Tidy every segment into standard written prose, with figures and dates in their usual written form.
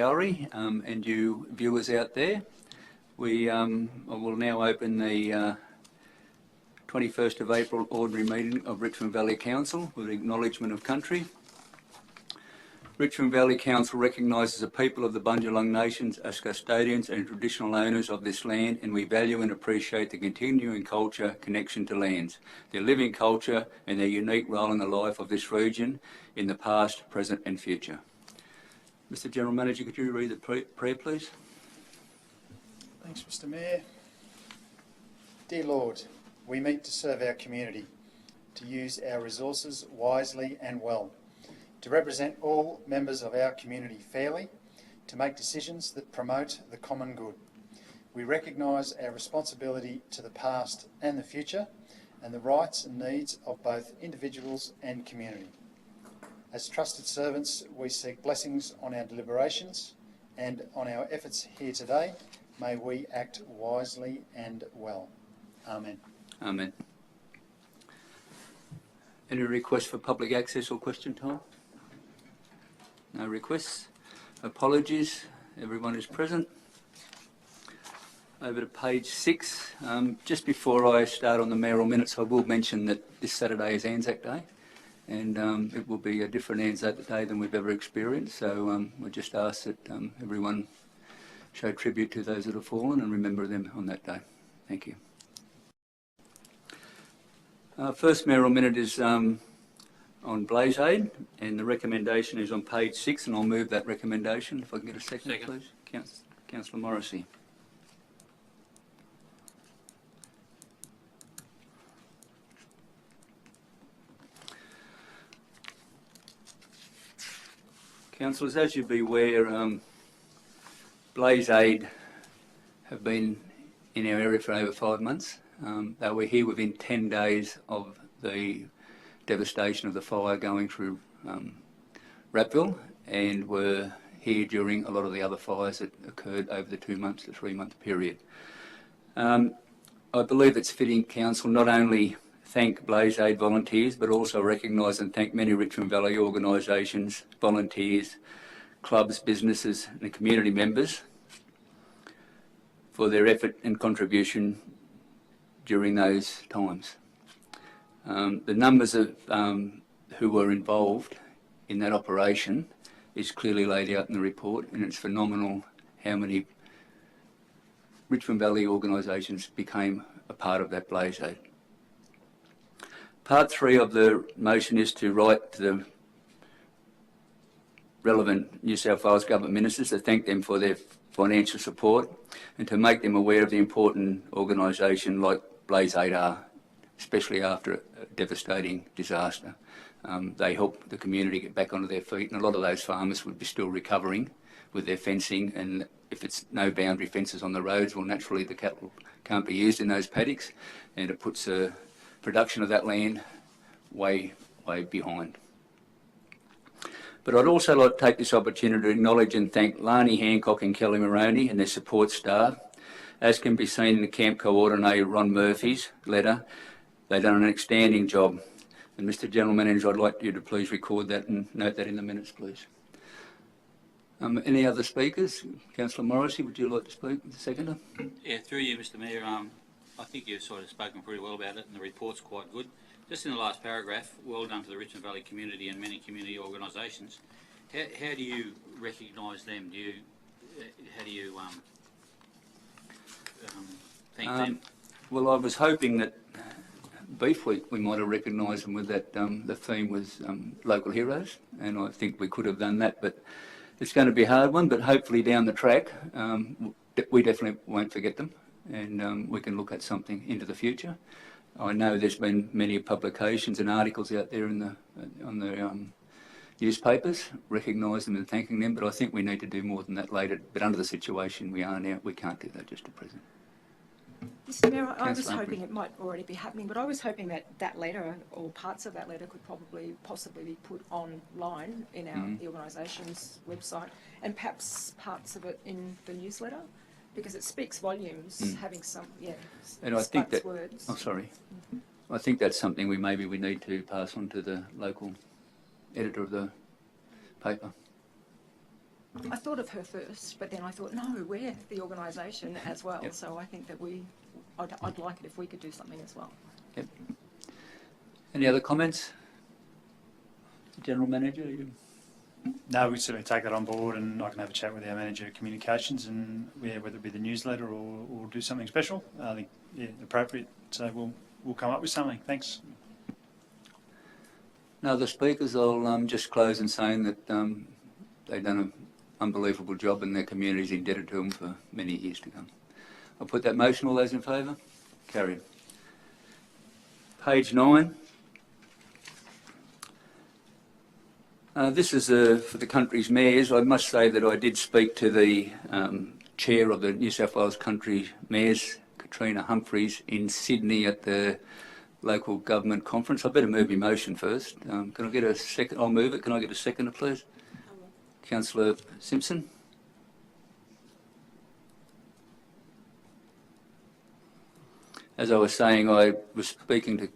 gallery and you viewers out there. I will now open the 21st of April ordinary meeting of Richmond Valley Council with acknowledgement of country. Richmond Valley Council recognises the people of the Bundjalung Nations as custodians and traditional owners of this land, and we value and appreciate the continuing culture connection to lands, their living culture and their unique role in the life of this region in the past, present and future. Mr General Manager, could you read the prayer, please? Thanks, Mr Mayor. Dear Lord, we meet to serve our community, to use our resources wisely and well, to represent all members of our community fairly, to make decisions that promote the common good. We recognise our responsibility to the past and the future, and the rights and needs of both individuals and community. As trusted servants, we seek blessings on our deliberations and on our efforts here today. May we act wisely and well. Amen. Amen. Any requests for public access or question time? No requests. Apologies, everyone is present. Over to page 6. Just before I start on the mayoral minutes, I will mention that this Saturday is Anzac Day, and it will be a different Anzac Day than we've ever experienced. So we just ask that everyone show tribute to those that have fallen and remember them on that day. Thank you. First mayoral minute is on Blaze Aid, and the recommendation is on page 6, and I'll move that recommendation. If I can get a second. Please. Councillor Morrissey. Councillors, as you'll be aware, Blaze Aid have been in our area for over 5 months. They were here within 10 days of the devastation of the fire going through Rapville, and were here during a lot of the other fires that occurred over the 2 months to 3 month period. I believe it's fitting Council not only thank Blaze Aid volunteers, but also recognise and thank many Richmond Valley organisations, volunteers, clubs, businesses and community members for their effort and contribution during those times. The numbers of who were involved in that operation is clearly laid out in the report, and it's phenomenal how many Richmond Valley organisations became a part of that Blaze Aid. Part 3 of the motion is to write to the relevant New South Wales government ministers to thank them for their financial support and to make them aware of the important organisation like Blaze Aid are, especially after a devastating disaster. They help the community get back onto their feet, and a lot of those farmers would be still recovering with their fencing, and if it's no boundary fences on the roads, well, naturally the cattle can't be used in those paddocks, and it puts the production of that land way behind. But I'd also like to take this opportunity to acknowledge and thank Lani Hancock and Kelly Moroney and their support staff. As can be seen in the camp coordinator Ron Murphy's letter, they've done an outstanding job. And Mr General Manager, I'd like you to please record that and note that in the minutes, please. Any other speakers? Councillor Morrissey, would you like to speak? The seconder? Yeah, through you, Mr Mayor. I think you've sort of spoken pretty well about it, and the report's quite good. Just in the last paragraph, well done to the Richmond Valley community and many community organisations. How do you recognise them? How do you thank them? Well, I was hoping that Beef Week we might have recognised them with that. The theme was local heroes, and I think we could have done that, but it's going to be a hard one. But hopefully down the track, we definitely won't forget them, and we can look at something into the future. I know there's been many publications and articles out there on the newspapers recognising them and thanking them, but I think we need to do more than that later. But under the situation we are now, we can't do that just at present. Mr Mayor, I was hoping it might already be happening, but I was hoping that that letter or parts of that letter could possibly be put online in the organisation's website, and perhaps parts of it in the newsletter, because it speaks volumes having some, and I think that, words. oh sorry, I think that's something we need to pass on to the local editor of the paper. I thought of her first, but then I thought, no, we're the organisation as well. Yep. So I think that I'd like it if we could do something as well. Yep. Any other comments? General Manager? No, we certainly take that on board, and I can have a chat with our manager of communications, and whether it be the newsletter or do something special. I think appropriate. So we'll come up with something. Thanks. No other speakers? I'll just close in saying that they've done an unbelievable job, and their community is indebted to them for many years to come. I'll put that motion. All those in favour? Carried. Page 9. This is for the country's mayors. I must say that I did speak to the chair of the New South Wales Country Mayors, Katrina Humphreys, in Sydney at the local government conference. I better move my motion first. Can I get a second? I'll move it. Can I get a seconder, please? Councillor Simpson. As I was saying, I was speaking to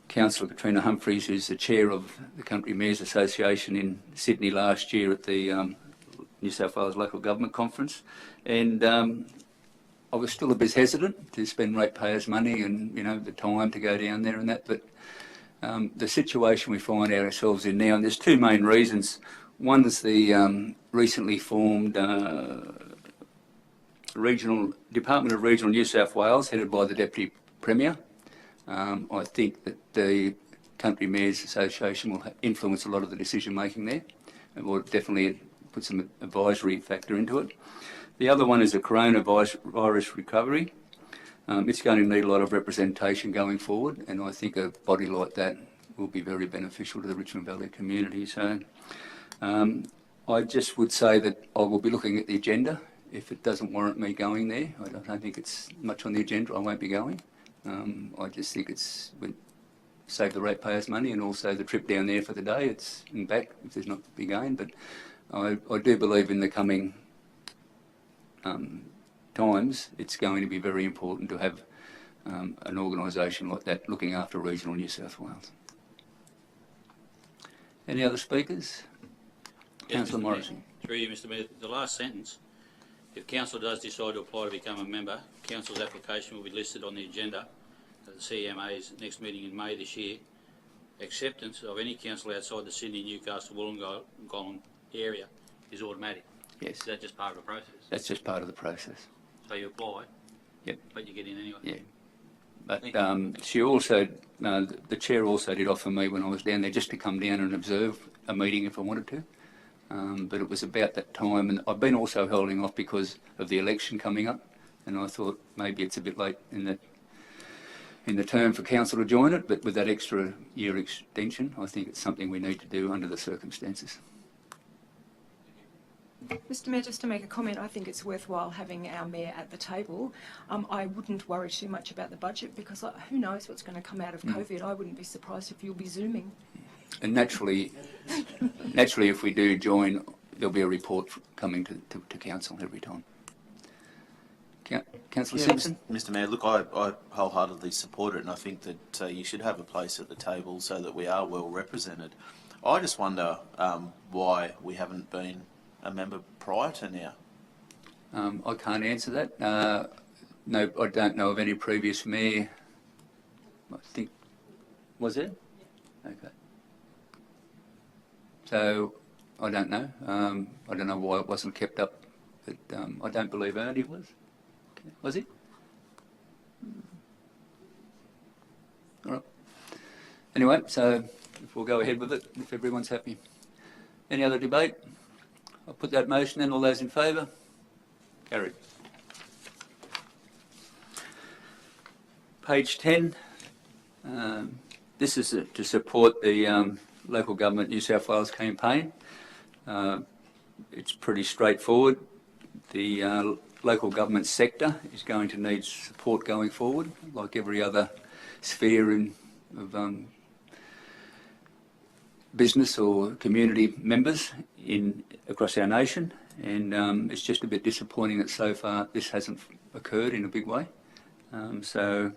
Councillor Katrina Humphreys, who's the chair of the Country Mayors Association in Sydney last year at the New South Wales Local Government Conference, and I was still a bit hesitant to spend ratepayers' money and the time to go down there and that, but the situation we find ourselves in now, and there's two main reasons. One is the recently formed Department of Regional New South Wales, headed by the Deputy Premier. I think that the Country Mayors Association will influence a lot of the decision making there, and will definitely put some advisory factor into it. The other one is the coronavirus recovery. It's going to need a lot of representation going forward, and I think a body like that will be very beneficial to the Richmond Valley community. So I just would say that I will be looking at the agenda. If it doesn't warrant me going there, I don't think it's much on the agenda, I won't be going. I just think would save the ratepayers' money, and also the trip down there for the day, it's and back if there's not big gain. But I do believe in the coming times it's going to be very important to have an organisation like that looking after regional New South Wales. Any other speakers? Yes, Councillor Mr. Morrison. Mayor. Through you, Mr Mayor. The last sentence, if Council does decide to apply to become a member, Council's application will be listed on the agenda at the CMA's next meeting in May this year. Acceptance of any council outside the Sydney, Newcastle, Wollongong area is automatic. Yes. Is that just part of the process? That's just part of the process. So you apply, Yep. but you get in anyway? Yeah. But she also, the chair also did offer me when I was down there just to come down and observe a meeting if I wanted to. But it was about that time, and I've been also holding off because of the election coming up, and I thought maybe it's a bit late in the term for council to join it, but with that extra year extension, I think it's something we need to do under the circumstances. Mr Mayor, just to make a comment, I think it's worthwhile having our Mayor at the table. I wouldn't worry too much about the budget because who knows what's going to come out of COVID. I wouldn't be surprised if you'll be Zooming. And naturally, if we do join, there'll be a report coming to council every time. Councillor Simpson? Mr Mayor, look, I wholeheartedly support it, and I think that you should have a place at the table so that we are well represented. I just wonder why we haven't been a member prior to now. I can't answer that. No, I don't know of any previous mayor. I think, was there? Okay. So, I don't know. I don't know why it wasn't kept up, but I don't believe Ernie was. Okay. Was he? All right. Anyway, so we'll go ahead with it if everyone's happy. Any other debate? I'll put that motion in. All those in favour? Carried. Page 10. This is to support the Local Government New South Wales campaign. It's pretty straightforward. The local government sector is going to need support going forward, like every other sphere of business or community members across our nation, and it's just a bit disappointing that so far this hasn't occurred in a big way. I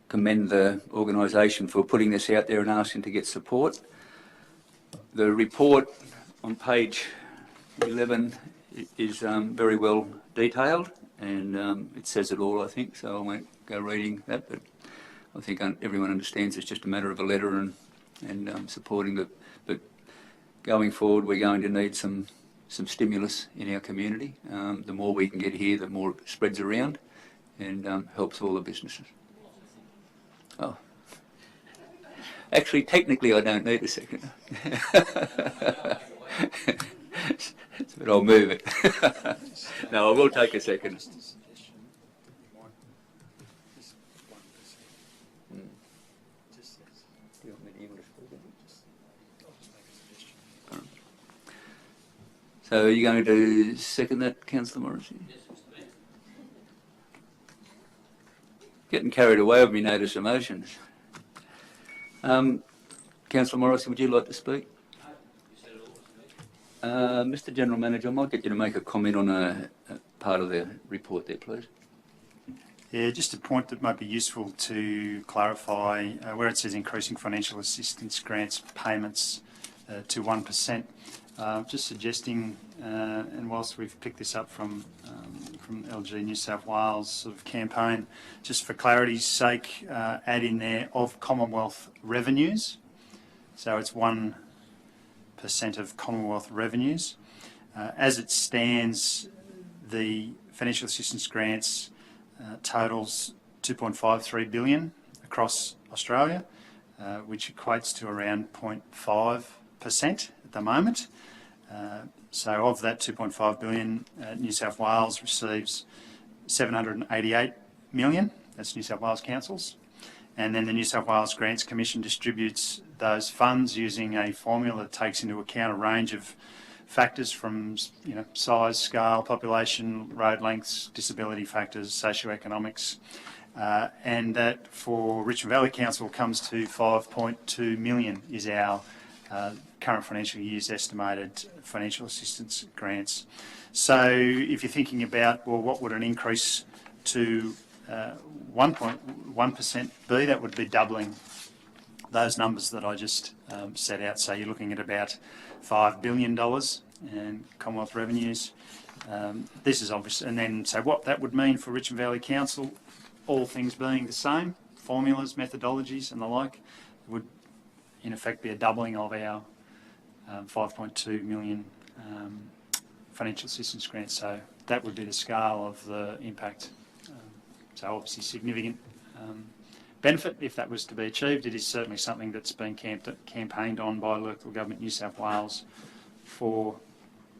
commend the organisation for putting this out there and asking to get support. The report on page 11 is very well detailed, and it says it all, I think, so I won't go reading that, but I think everyone understands it's just a matter of a letter and supporting it. But going forward, we're going to need some stimulus in our community. The more we can get here, the more it spreads around and helps all the businesses. Oh. Actually, technically, I don't need a second. But I'll move it. No, I will take a second. So are you going to second that, Councillor Morrissey? Getting carried away with me notice of motions. Councillor Morrissey, would you like to speak? Mr General Manager, I might get you to make a comment on a part of the report there, please. Yeah, just a point that might be useful to clarify where it says increasing financial assistance grants payments to 1%. Just suggesting, and whilst we've picked this up from LG New South Wales sort of campaign, just for clarity's sake, add in there of Commonwealth revenues. So it's 1% of Commonwealth revenues. As it stands, the financial assistance grants totals 2.53 billion across Australia, which equates to around 0.5% at the moment. So of that 2.5 billion, New South Wales receives 788 million. That's New South Wales councils. And then the New South Wales Grants Commission distributes those funds using a formula that takes into account a range of factors from size, scale, population, road lengths, disability factors, socioeconomics, and that for Richmond Valley Council comes to 5.2 million is our current financial year's estimated financial assistance grants. So if you're thinking about, well, what would an increase to 1.1% be? That would be doubling those numbers that I just set out. So you're looking at about $5 billion in Commonwealth revenues. This is obvious. And then, so what that would mean for Richmond Valley Council, all things being the same, formulas, methodologies and the like, would in effect be a doubling of our 5.2 million financial assistance grants. So that would be the scale of the impact. So obviously significant benefit if that was to be achieved. It is certainly something that's been campaigned on by local government New South Wales for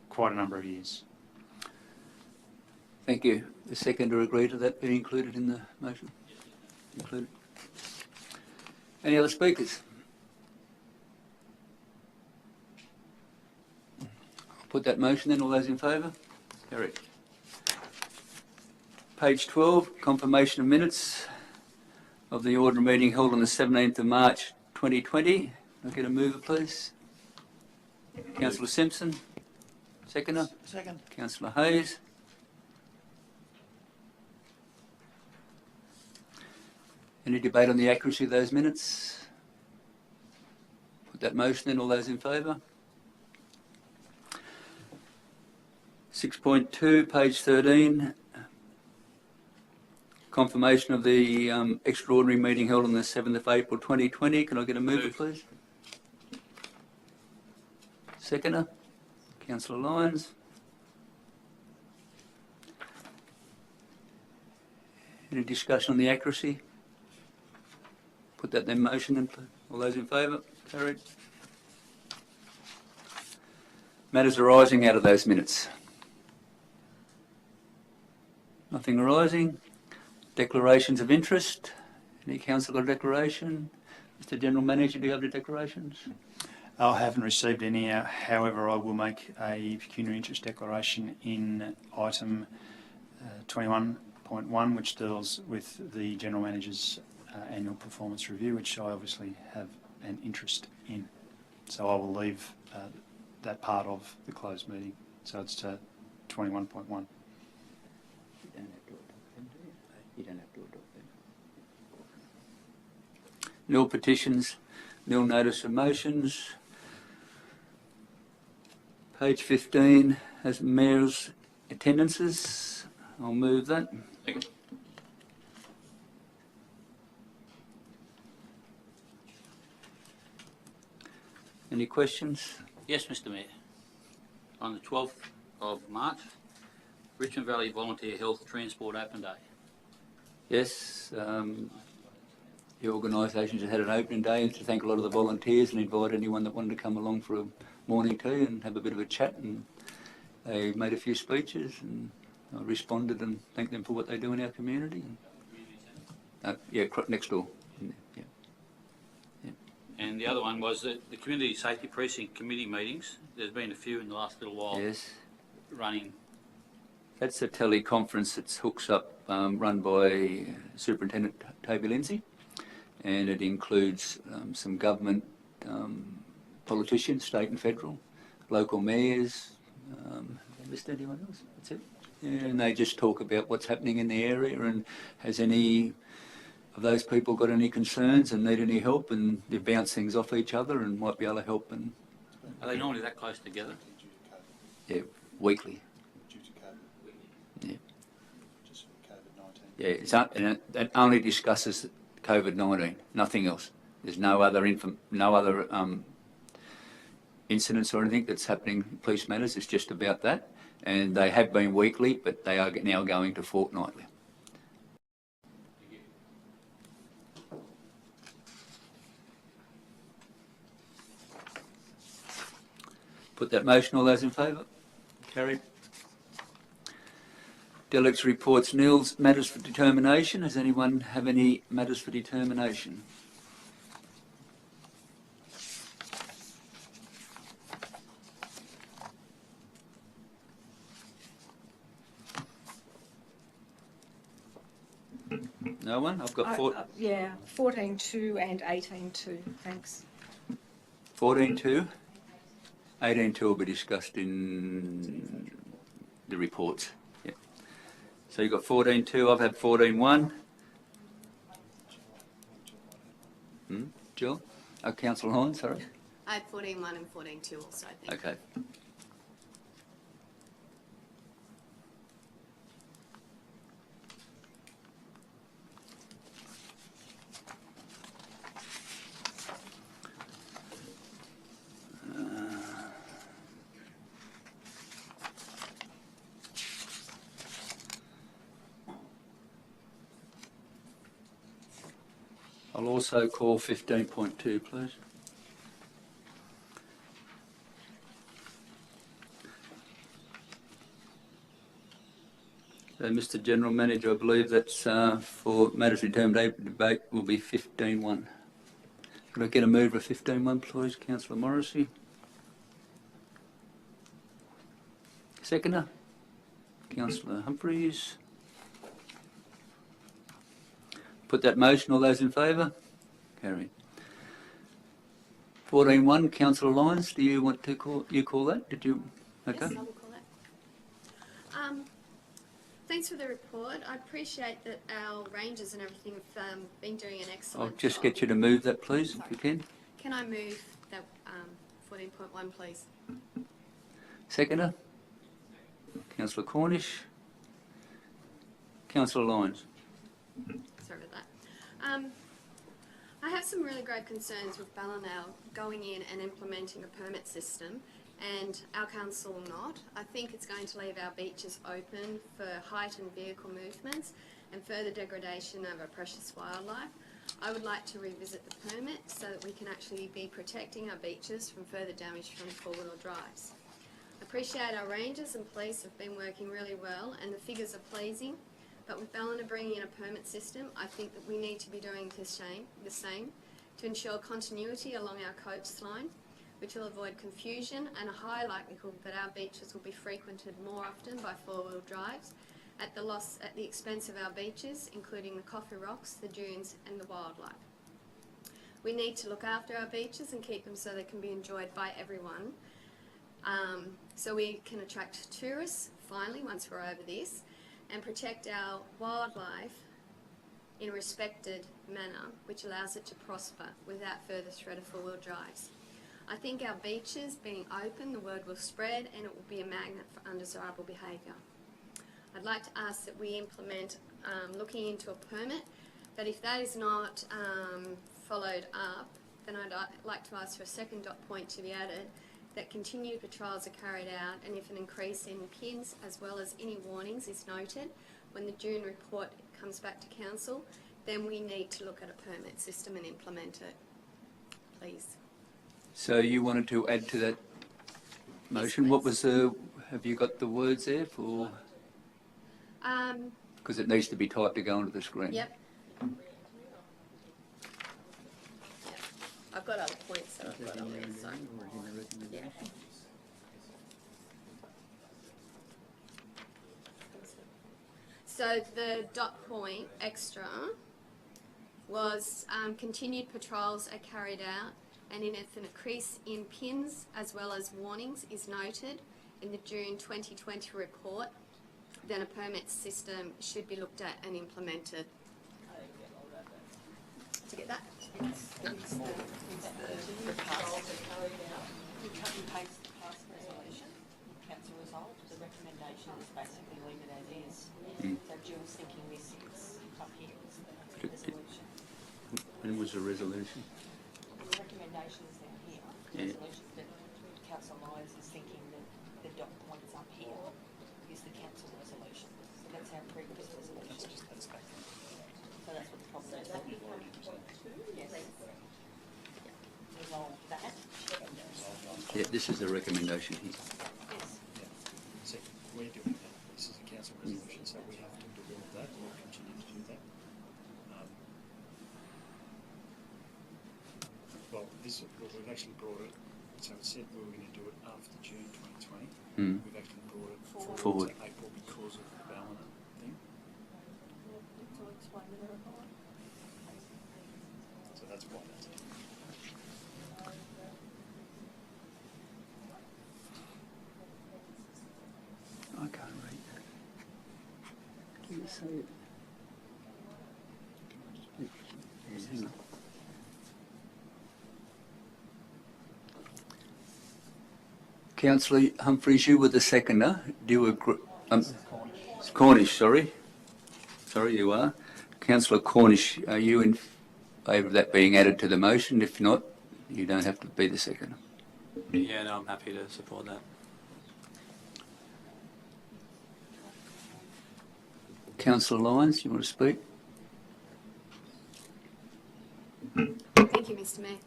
quite a number of years. Thank you. The seconder agree to that being included in the motion? Included. Any other speakers? I'll put that motion then. All those in favour? Carried. Page 12, confirmation of minutes of the ordinary meeting held on the 17th of March 2020. I'll get a mover, please. Councillor Simpson. Seconder. Second. Councillor Hayes. Any debate on the accuracy of those minutes? Put that motion in. All those in favour? 6.2, page 13. Confirmation of the extraordinary meeting held on the 7th of April 2020. Can I get a mover, please? Seconder. Councillor Lyons. Any discussion on the accuracy? Put that in motion and all those in favour? Carried. Matters arising out of those minutes? Nothing arising. Declarations of interest? Any councillor declaration? Mr General Manager, do you have the declarations? I haven't received any, however I will make a pecuniary interest declaration in item 21.1, which deals with the General Manager's annual performance review, which I obviously have an interest in. So I will leave that part of the closed meeting. So it's to 21.1. You don't have to adopt them. Nil petitions, nil notice of motions. Page 15 has mayor's attendances. I'll move that. Second. Any questions? Yes, Mr Mayor. On the 12th of March, Richmond Valley Volunteer Health Transport Open Day. Yes, the organisations have had an opening day, and to thank a lot of the volunteers and invite anyone that wanted to come along for a morning tea and have a bit of a chat, and they made a few speeches and I responded and thanked them for what they do in our community. Yeah, next door. Yeah. And the other one was the Community Safety Precinct Committee meetings. There's been a few in the last little while. Yes. Running. That's a teleconference that's hooks up, run by Superintendent Toby Lindsay, and it includes some government politicians, state and federal, local mayors. Have I missed anyone else? That's it. Yeah, and they just talk about what's happening in the area and has any of those people got any concerns and need any help, and they bounce things off each other and might be able to help. And Are they normally that close together? yeah, weekly. Due to COVID. Yeah. Just for COVID-19. Yeah, and it only discusses COVID-19, nothing else. There's no other incidents or anything that's happening in police matters. It's just about that. And they have been weekly, but they are now going to fortnightly. Put that motion. All those in favour? Carried. Delegates reports nils. Matters for determination. Does anyone have any matters for determination? No one? I've got 14.2 and 18.2, thanks. 14.2. 18.2 will be discussed in the reports. Yeah. So you've got 14.2. I've had 14.1. Jill? Oh, Councillor Hines, sorry. I had 14.1 and 14.2 also, I think. Okay. I'll also call 15.2, please. So, Mr. General Manager, I believe that's for matters determined debate will be 15.1. Could I get a mover of 15.1, please, Councillor Morrissey? Seconder? Councillor Humphreys? Put that motion. All those in favour? Carried. 14.1, Councillor Lyons, do you want to call that? Did you? Okay. Yes, I will call it. Thanks for the report. I appreciate that our rangers and everything have been doing an excellent I'll just job. get you to move that, please, if you can. Can I move that 14.1, please? Seconder? Councillor Cornish? Councillor Lyons? Sorry about that. I have some really grave concerns with Ballina going in and implementing a permit system and our council not. I think it's going to leave our beaches open for heightened vehicle movements and further degradation of our precious wildlife. I would like to revisit the permit so that we can actually be protecting our beaches from further damage from four-wheel drives. I appreciate our rangers and police have been working really well and the figures are pleasing, but with Ballina bringing in a permit system, I think that we need to be doing the same to ensure continuity along our coastline, which will avoid confusion and a high likelihood that our beaches will be frequented more often by four-wheel drives at the expense of our beaches, including the coffee rocks, the dunes and the wildlife. We need to look after our beaches and keep them so they can be enjoyed by everyone, so we can attract tourists, finally, once we're over this, and protect our wildlife in a respected manner, which allows it to prosper without further threat of four-wheel drives. I think our beaches being open, the word will spread and it will be a magnet for undesirable behaviour. I'd like to ask that we implement looking into a permit, but if that is not followed up, then I'd like to ask for a second dot point to be added, that continued patrols are carried out, and if an increase in pins as well as any warnings is noted when the June report comes back to council, then we need to look at a permit system and implement it, please. So you wanted to add to that motion? Yes, What was the, have you got the words there for? Because it needs to be typed to go onto the screen. Yep. I've got other points that I've got on there, so. Yeah. So the dot point extra was continued patrols are carried out, and if an increase in pins as well as warnings is noted in the June 2020 report, then a permit system should be looked at and implemented. Did you get that? You cut and paste the past resolution, council resolved, the recommendation is basically leave it as is. So Jill's thinking this is up here is the resolution. When was the resolution? The recommendation is down here, Yeah. resolution, but council Lyons is thinking that the dot points up here is the council resolution. So that's our previous resolution. So that's what the problem is. Yes. Resolve that. Yeah, this is the recommendation here. Yes. So we're doing that. This is a council resolution, so we have to do all that. We'll continue to do that. We've actually brought it, so it said we were going to do it after June 2020. We've actually brought it forward to April because of the Ballina thing. So that's why that's it. I can't read that. Can you say it? Yeah, hang on. Councillor Humphries, you were the seconder. Do you agree? Cornish, sorry. Sorry, you are. Councillor Cornish, are you in favour of that being added to the motion? If not, you don't have to be the seconder. Yeah, no, I'm happy to support that. Councillor Lyons, you want to speak? Thank you, Mr. Mayor.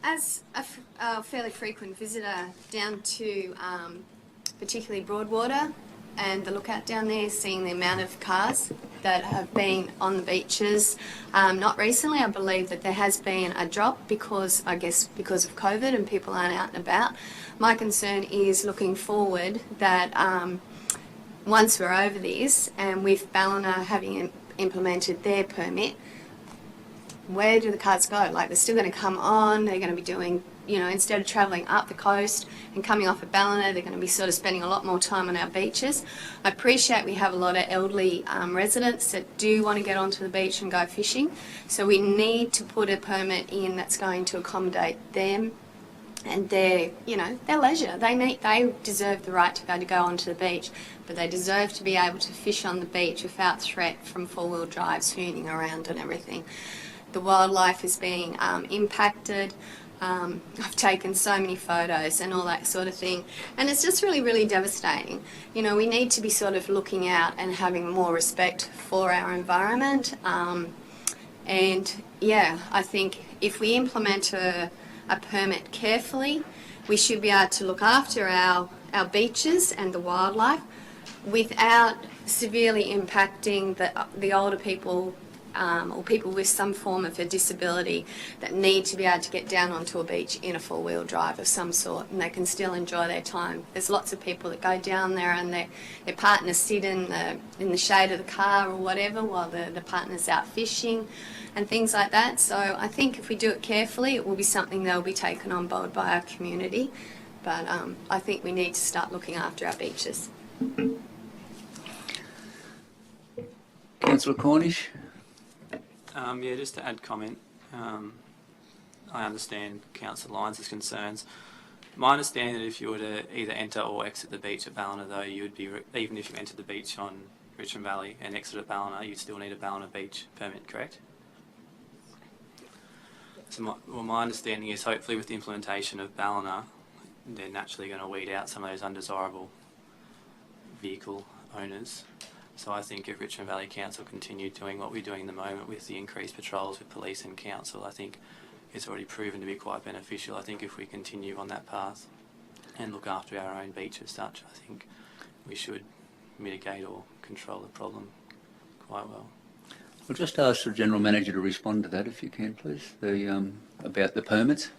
As a fairly frequent visitor down to particularly Broadwater and the lookout down there, seeing the amount of cars that have been on the beaches, not recently, I believe that there has been a drop because of COVID and people aren't out and about. My concern is looking forward that once we're over this and with Ballina having implemented their permit, where do the cars go? Like, they're still going to come on, they're going to be doing, you know, instead of travelling up the coast and coming off at Ballina, they're going to be sort of spending a lot more time on our beaches. I appreciate we have a lot of elderly residents that do want to get onto the beach and go fishing, so we need to put a permit in that's going to accommodate them and their, you know, their leisure. They deserve the right to go onto the beach, but they deserve to be able to fish on the beach without threat from four-wheel drives hooning around and everything. The wildlife is being impacted. I've taken so many photos and all that sort of thing, and it's just really, really devastating. You know, we need to be sort of looking out and having more respect for our environment. And yeah, I think if we implement a permit carefully, we should be able to look after our beaches and the wildlife without severely impacting the older people or people with some form of a disability that need to be able to get down onto a beach in a four-wheel drive of some sort, and they can still enjoy their time. There's lots of people that go down there and their partners sit in the shade of the car or whatever while the partner's out fishing and things like that. So I think if we do it carefully, it will be something that will be taken on board by our community. But I think we need to start looking after our beaches. Councillor Cornish? Yeah, just to add comment, I understand Councillor Lyons' concerns. My understanding that if you were to either enter or exit the beach at Ballina, though, you would be, even if you entered the beach on Richmond Valley and exited at Ballina, you'd still need a Ballina beach permit, correct? So my understanding is hopefully with the implementation of Ballina, they're naturally going to weed out some of those undesirable vehicle owners. So I think if Richmond Valley Council continued doing what we're doing at the moment with the increased patrols with police and council, I think it's already proven to be quite beneficial. I think if we continue on that path and look after our own beach as such, I think we should mitigate or control the problem quite well. I'll just ask the General Manager to respond to that, if you can, please, about the permits.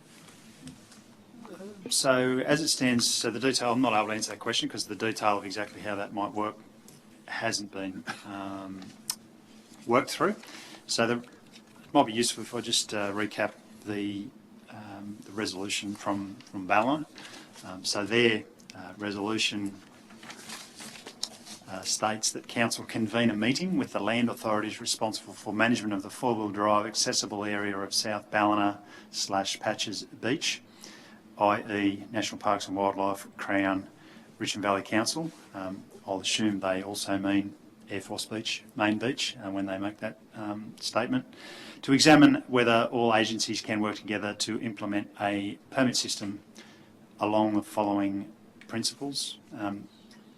So as it stands, so the detail, I'm not able to answer that question because the detail of exactly how that might work hasn't been worked through. So it might be useful if I just recap the resolution from Ballina. So their resolution states that Council convene a meeting with the land authorities responsible for management of the four-wheel drive accessible area of South Ballina/Patches Beach, i.e. National Parks and Wildlife, Crown, Richmond Valley Council. I'll assume they also mean Air Force Beach, Main Beach, when they make that statement, to examine whether all agencies can work together to implement a permit system along the following principles.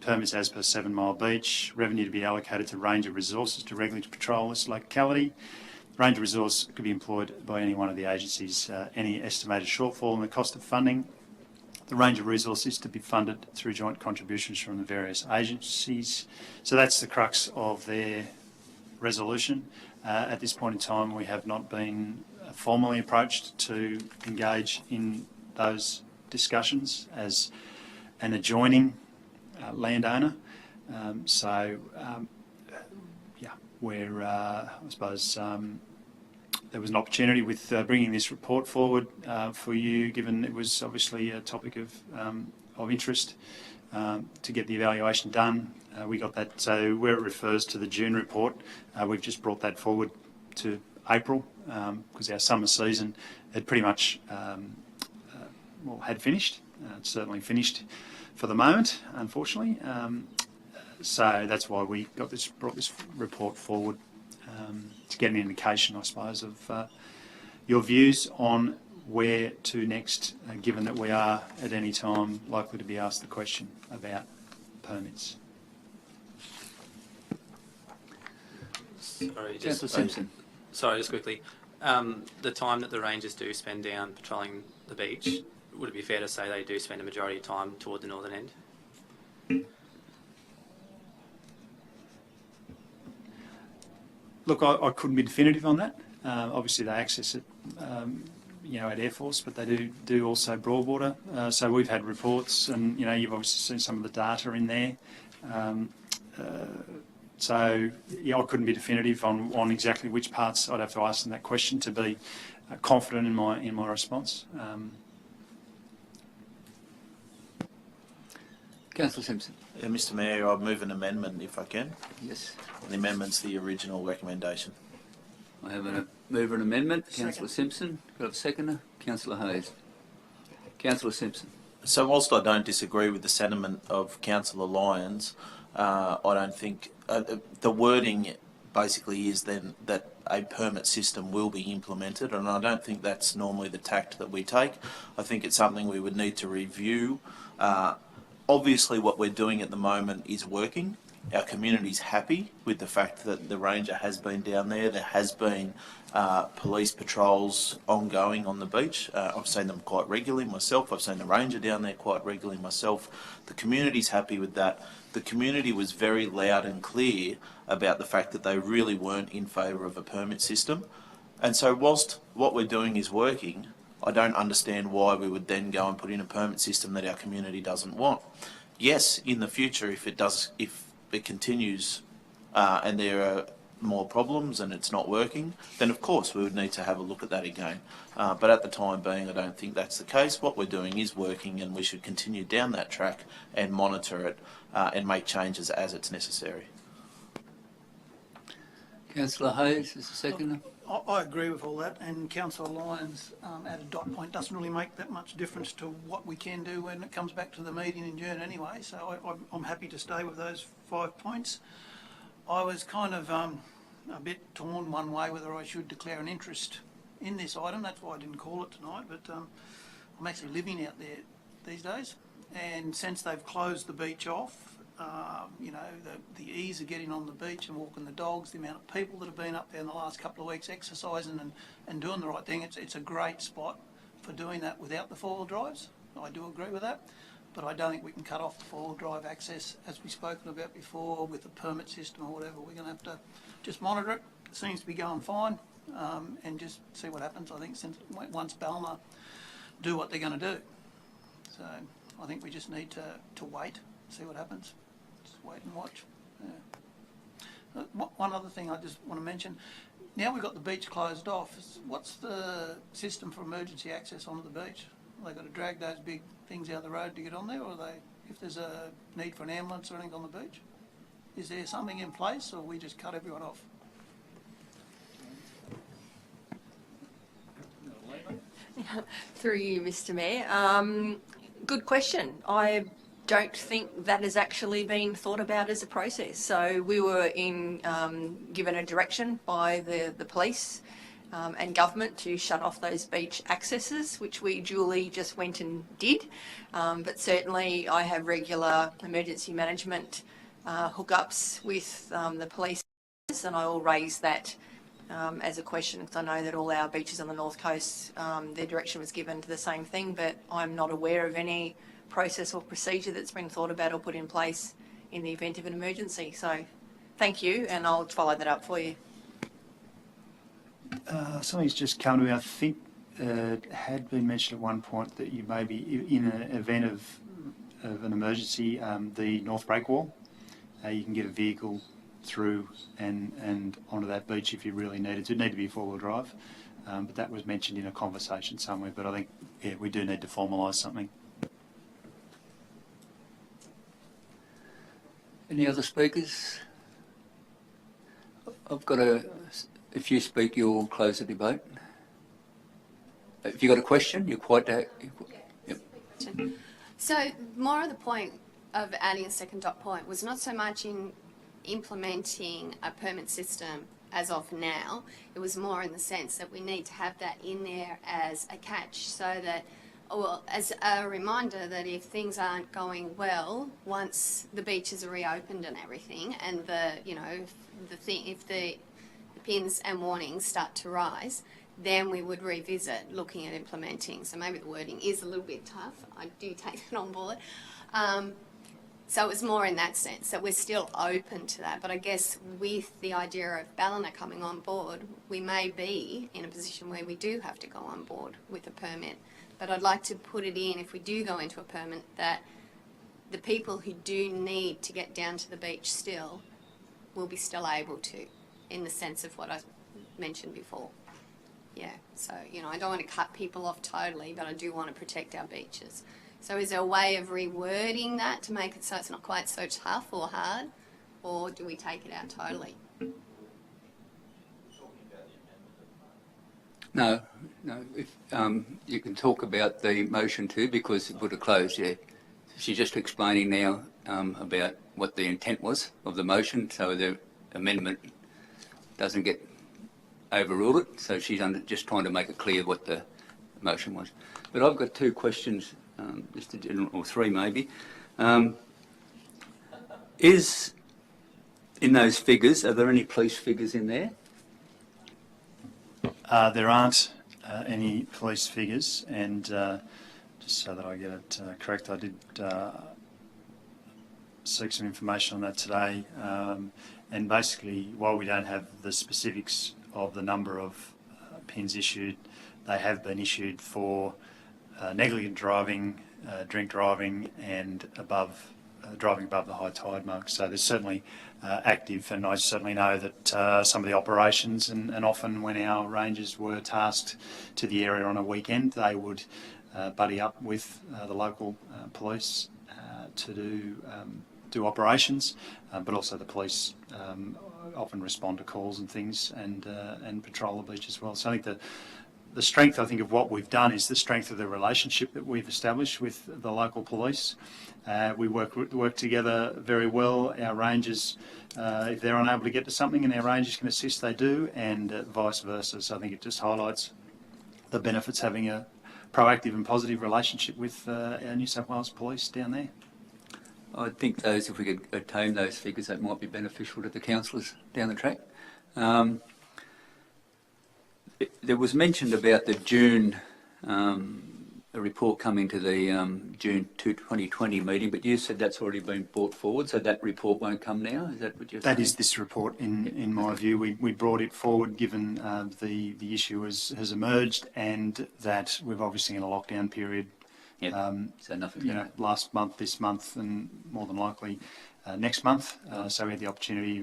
Permits as per 7 Mile Beach, revenue to be allocated to Ranger Resources to regularly patrol this locality. Ranger Resource could be employed by any one of the agencies. Any estimated shortfall in the cost of funding, the Ranger Resource is to be funded through joint contributions from the various agencies. So that's the crux of their resolution. At this point in time, we have not been formally approached to engage in those discussions as an adjoining landowner. Yeah, we're, I suppose, there was an opportunity with bringing this report forward for you, given it was obviously a topic of interest, to get the evaluation done. We got that, so where it refers to the June report, we've just brought that forward to April because our summer season had pretty much, well, had finished. It's certainly finished for the moment, unfortunately. So that's why we brought this report forward to get an indication, I suppose, of your views on where to next, given that we are at any time likely to be asked the question about permits. Sorry, Councillor Simpson. Sorry, just quickly. The time that the Rangers do spend down patrolling the beach, would it be fair to say they do spend a majority of time toward the northern end? Look, I couldn't be definitive on that. Obviously, they access it, at Air Force, but they do also Broadwater. So we've had reports, and you've obviously seen some of the data in there. So yeah, I couldn't be definitive on exactly which parts. I'd have to ask them that question to be confident in my response. Councillor Simpson. Yeah, Mr Mayor, I'll move an amendment if I can. Yes. The amendment's the original recommendation. I have a mover and amendment. Councillor Simpson. Got a seconder? Councillor Hayes. Councillor Simpson. So whilst I don't disagree with the sentiment of Councillor Lyons, I don't think the wording basically is then that a permit system will be implemented, and I don't think that's normally the tact that we take. I think it's something we would need to review. Obviously what we're doing at the moment is working. Our community's happy with the fact that the Ranger has been down there. There has been police patrols ongoing on the beach. I've seen them quite regularly myself. I've seen the Ranger down there quite regularly myself. The community's happy with that. The community was very loud and clear about the fact that they really weren't in favour of a permit system. And so whilst what we're doing is working, I don't understand why we would then go and put in a permit system that our community doesn't want. Yes, in the future, if it continues and there are more problems and it's not working, then of course we would need to have a look at that again. But at the time being, I don't think that's the case. What we're doing is working, and we should continue down that track and monitor it and make changes as it's necessary. Councillor Hayes is the seconder. I agree with all that, and Councillor Lyons at a dot point doesn't really make that much difference to what we can do when it comes back to the meeting in June anyway, so I'm happy to stay with those 5 points. I was kind of a bit torn one way whether I should declare an interest in this item. That's why I didn't call it tonight, but I'm actually living out there these days, and since they've closed the beach off, you know, the ease of getting on the beach and walking the dogs, the amount of people that have been up there in the last couple of weeks exercising and doing the right thing, it's a great spot for doing that without the four-wheel drives. I do agree with that, but I don't think we can cut off the four-wheel drive access as we've spoken about before with the permit system or whatever. We're going to have to just monitor it. It seems to be going fine, and just see what happens. I think once Ballina do what they're going to do. So I think we just need to wait, see what happens. Just wait and watch. Yeah. One other thing I just want to mention. Now we've got the beach closed off. What's the system for emergency access onto the beach? Are they got to drag those big things out the road to get on there, or are they, if there's a need for an ambulance or anything on the beach? Is there something in place, or we just cut everyone off? Through you, Mr. Mayor. Good question. I don't think that has actually been thought about as a process. So we were given a direction by the police and government to shut off those beach accesses, which we duly just went and did. But certainly I have regular emergency management hookups with the police, and I will raise that as a question, because I know that all our beaches on the North Coast, their direction was given to the same thing, but I'm not aware of any process or procedure that's been thought about or put in place in the event of an emergency. So thank you, and I'll follow that up for you. Something's just come to me. I think it had been mentioned at one point that you may be in an event of an emergency, the North Breakwall, you can get a vehicle through and onto that beach if you really needed to. It'd need to be four-wheel drive, but that was mentioned in a conversation somewhere. But I think, yeah, we do need to formalise something. Any other speakers? I've got if you speak, you'll close the debate. If you've got a question, you're quite... Yep. So more of the point of adding a second dot point was not so much in implementing a permit system as of now. It was more in the sense that we need to have that in there as a catch, so that, well, as a reminder that if things aren't going well, once the beaches are reopened and everything, and if the pins and warnings start to rise, then we would revisit looking at implementing. So maybe the wording is a little bit tough. I do take that on board. So it was more in that sense that we're still open to that. But I guess with the idea of Ballina coming on board, we may be in a position where we do have to go on board with a permit. But I'd like to put it in, if we do go into a permit, that the people who do need to get down to the beach still will be still able to, in the sense of what I mentioned before. Yeah, so, I don't want to cut people off totally, but I do want to protect our beaches. So is there a way of rewording that to make it so it's not quite so tough or hard, or do we take it out totally? No. If, you can talk about the motion too, because it would have closed, yeah. She's just explaining now about what the intent was of the motion, so the amendment doesn't get overruled. So she's just trying to make it clear what the motion was. But I've got two questions, Mr. General, or three maybe. Is, in those figures, are there any police figures in there? There aren't any police figures, and just so that I get it correct, I did seek some information on that today, and basically, while we don't have the specifics of the number of pins issued, they have been issued for negligent driving, drink driving, and driving above the high tide mark. So there's certainly active, and I certainly know that some of the operations, and often when our rangers were tasked to the area on a weekend, they would buddy up with the local police to do operations, but also the police often respond to calls and things, and patrol the beach as well. So I think the strength, I think, of what we've done is the strength of the relationship that we've established with the local police. We work together very well. Our rangers, if they're unable to get to something and our rangers can assist, they do, and vice versa. So I think it just highlights the benefits having a proactive and positive relationship with our New South Wales Police down there. I think if we could attain those figures, that might be beneficial to the councillors down the track. There was mentioned about the June, a report coming to the June 2020 meeting, but you said that's already been brought forward, so that report won't come now? Is that what you're saying? That is this report, in my view. We brought it forward given the issue has emerged, and that we're obviously in a lockdown period. Yep. So nothing. Last month, this month, and more than likely next month. So we had the opportunity.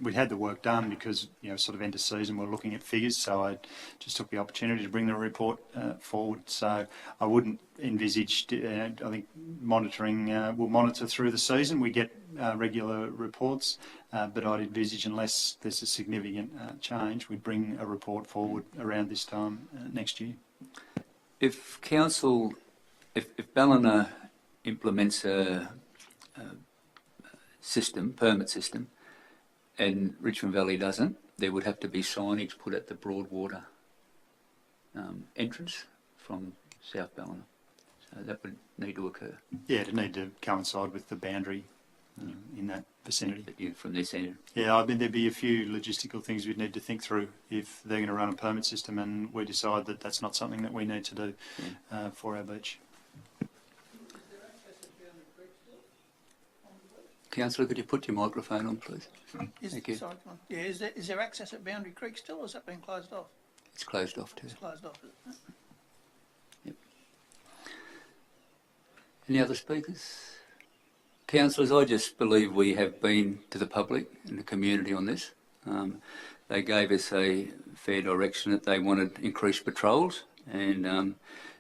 We had the work done because sort of end of season we're looking at figures. So I just took the opportunity to bring the report forward. So I wouldn't envisage. I think monitoring. We'll monitor through the season. We get regular reports, but I'd envisage, unless there's a significant change, we'd bring a report forward around this time next year. If Ballina implements a permit system, and Richmond Valley doesn't, there would have to be signage put at the Broadwater entrance from South Ballina. So that would need to occur. Yeah, it'd need to coincide with the boundary in that vicinity. From this end. Yeah, I mean, there'd be a few logistical things we'd need to think through if they're going to run a permit system and we decide that that's not something that we need to do for our beach. Councillor, could you put your microphone on, please? Thank you. Sorry, yeah, is there access at Boundary Creek still, or has that been closed off? It's closed off too. It's closed off, isn't it? Yep. Any other speakers? Councillors, I just believe we have been to the public and the community on this. They gave us a fair direction that they wanted increased patrols and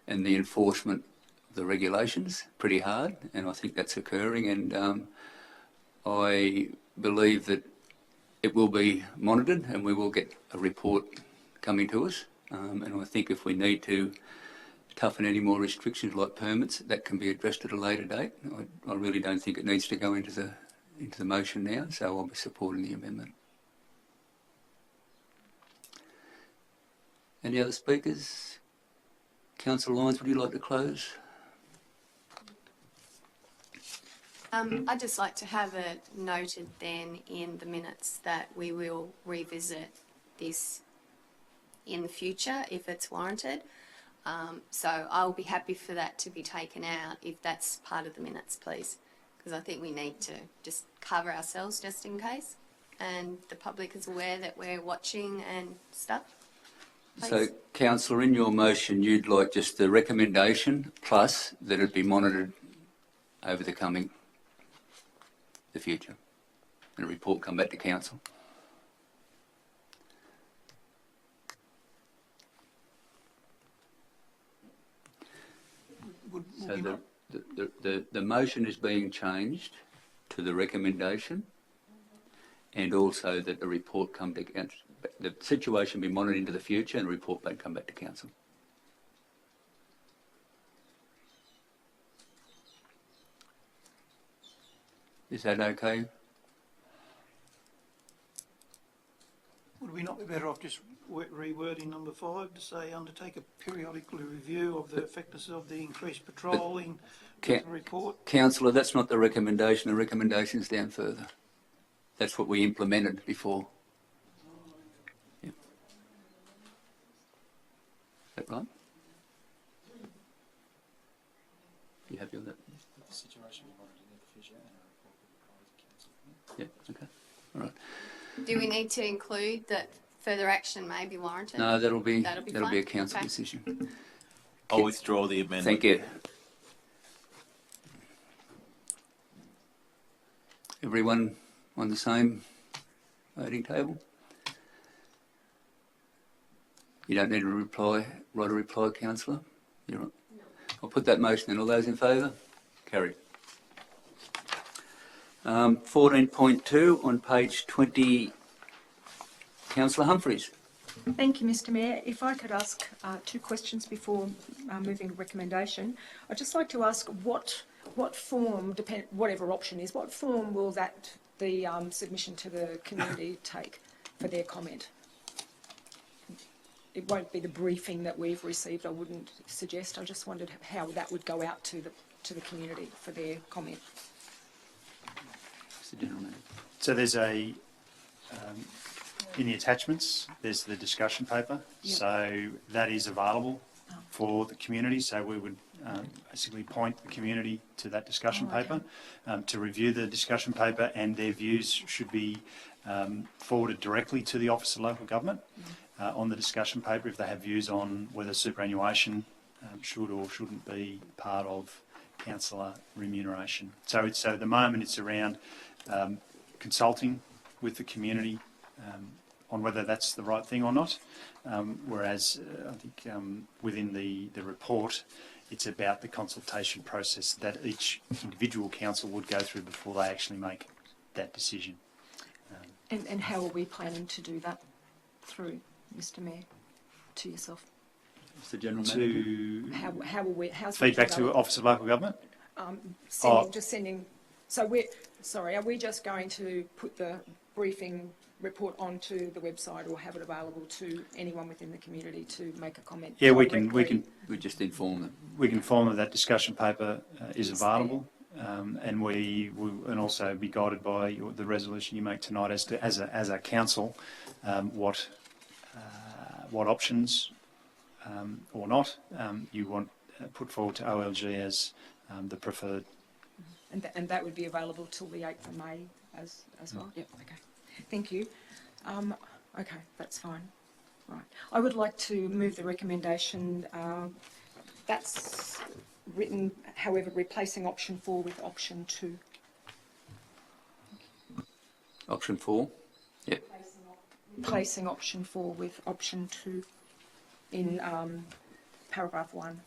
the enforcement of the regulations pretty hard, and I think that's occurring, and I believe that it will be monitored and we will get a report coming to us, and I think if we need to toughen any more restrictions like permits, that can be addressed at a later date. I really don't think it needs to go into the motion now, so I'll be supporting the amendment. Any other speakers? Councillor Lyons, would you like to close? I'd just like to have it noted then in the minutes that we will revisit this in the future if it's warranted. So I'll be happy for that to be taken out if that's part of the minutes, please, because I think we need to just cover ourselves just in case, and the public is aware that we're watching and stuff. Please. So, Councillor, in your motion, you'd like just the recommendation plus that it be monitored over the future, and a report come back to council. So the motion is being changed to the recommendation, and also that the report come to council. The situation be monitored into the future, and a report back come back to council. Is that okay? Would we not be better off just rewording number 5 to say undertake a periodic review of the effectiveness of the increased patrolling with the report? Councillor, that's not the recommendation. The recommendation is down further. That's what we implemented before. Yeah. Is that right? You happy with that? The situation we wanted in the future and a report will be provided to council. Yeah, okay. All right. Do we need to include that further action may be warranted? No, that'll be fine? a council Okay. decision. I'll withdraw the amendment. Thank you. Everyone on the same voting table? You don't need to write a reply, Councillor? You're right. No. I'll put that motion in. All those in favour? Carried. 14.2 on page 20, Councillor Humphries. Thank you, Mr Mayor. If I could ask two questions before moving to recommendation. I'd just like to ask what form, whatever option is, what form will the submission to the community take for their comment? It won't be the briefing that we've received, I wouldn't suggest. I just wondered how that would go out to the community for their comment. Mr. General Manager. So there's in the attachments, there's the discussion paper. Yep. So that is available for the community. So we would basically point the community to that discussion paper to review the discussion paper, and their views should be forwarded directly to the Office of Local Government on the discussion paper if they have views on whether superannuation should or shouldn't be part of councillor remuneration. So at the moment it's around consulting with the community on whether that's the right thing or not, whereas I think within the report it's about the consultation process that each individual council would go through before they actually make that decision. And how are we planning to do that through, Mr Mayor, to yourself? Mr. General Manager. How will we... How's feedback to Office of Local Government? Sending... So are we just going to put the briefing report onto the website or have it available to anyone within the community to make a comment? Yeah, we just inform them. We can inform them that discussion paper is available, and we will also be guided by the resolution you make tonight as to as a council what options or not you want put forward to OLG as the preferred. And that would be available till the 8th of May as well? Yep, okay. Thank you. Okay, that's fine. Right. I would like to move the recommendation. That's written, however, replacing option 4 with option 2. Option 4? Yep. Replacing option 4 with option 2 in paragraph 1.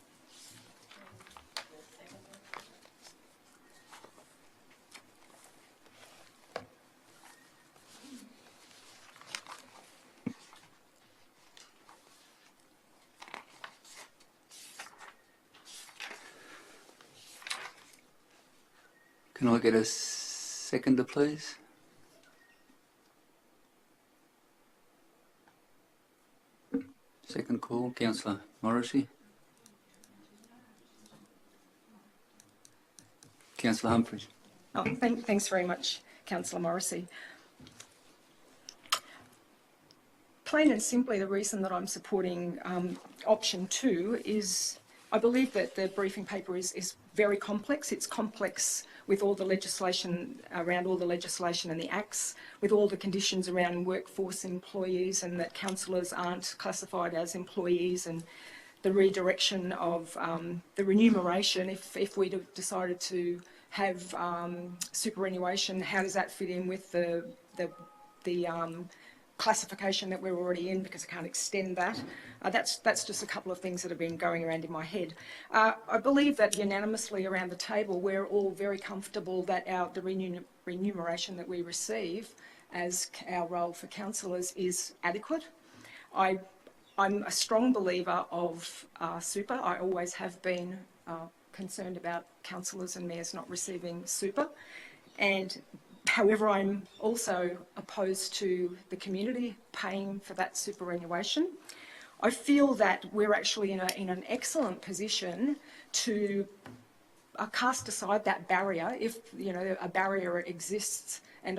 Can I get a seconder, please? Second call, Councillor Morrissey. Councillor Humphries. Oh, thanks very much, Councillor Morrissey. Plain and simply, the reason that I'm supporting option 2 is I believe that the briefing paper is very complex. It's complex with all the legislation, around all the legislation and the acts, with all the conditions around workforce employees and that councillors aren't classified as employees, and the redirection of the remuneration. If we decided to have superannuation, how does that fit in with the classification that we're already in, because I can't extend that. That's just a couple of things that have been going around in my head. I believe that unanimously around the table we're all very comfortable that the remuneration that we receive as our role for councillors is adequate. I'm a strong believer of super. I always have been concerned about councillors and mayors not receiving super, and however, I'm also opposed to the community paying for that superannuation. I feel that we're actually in an excellent position to cast aside that barrier if a barrier exists, and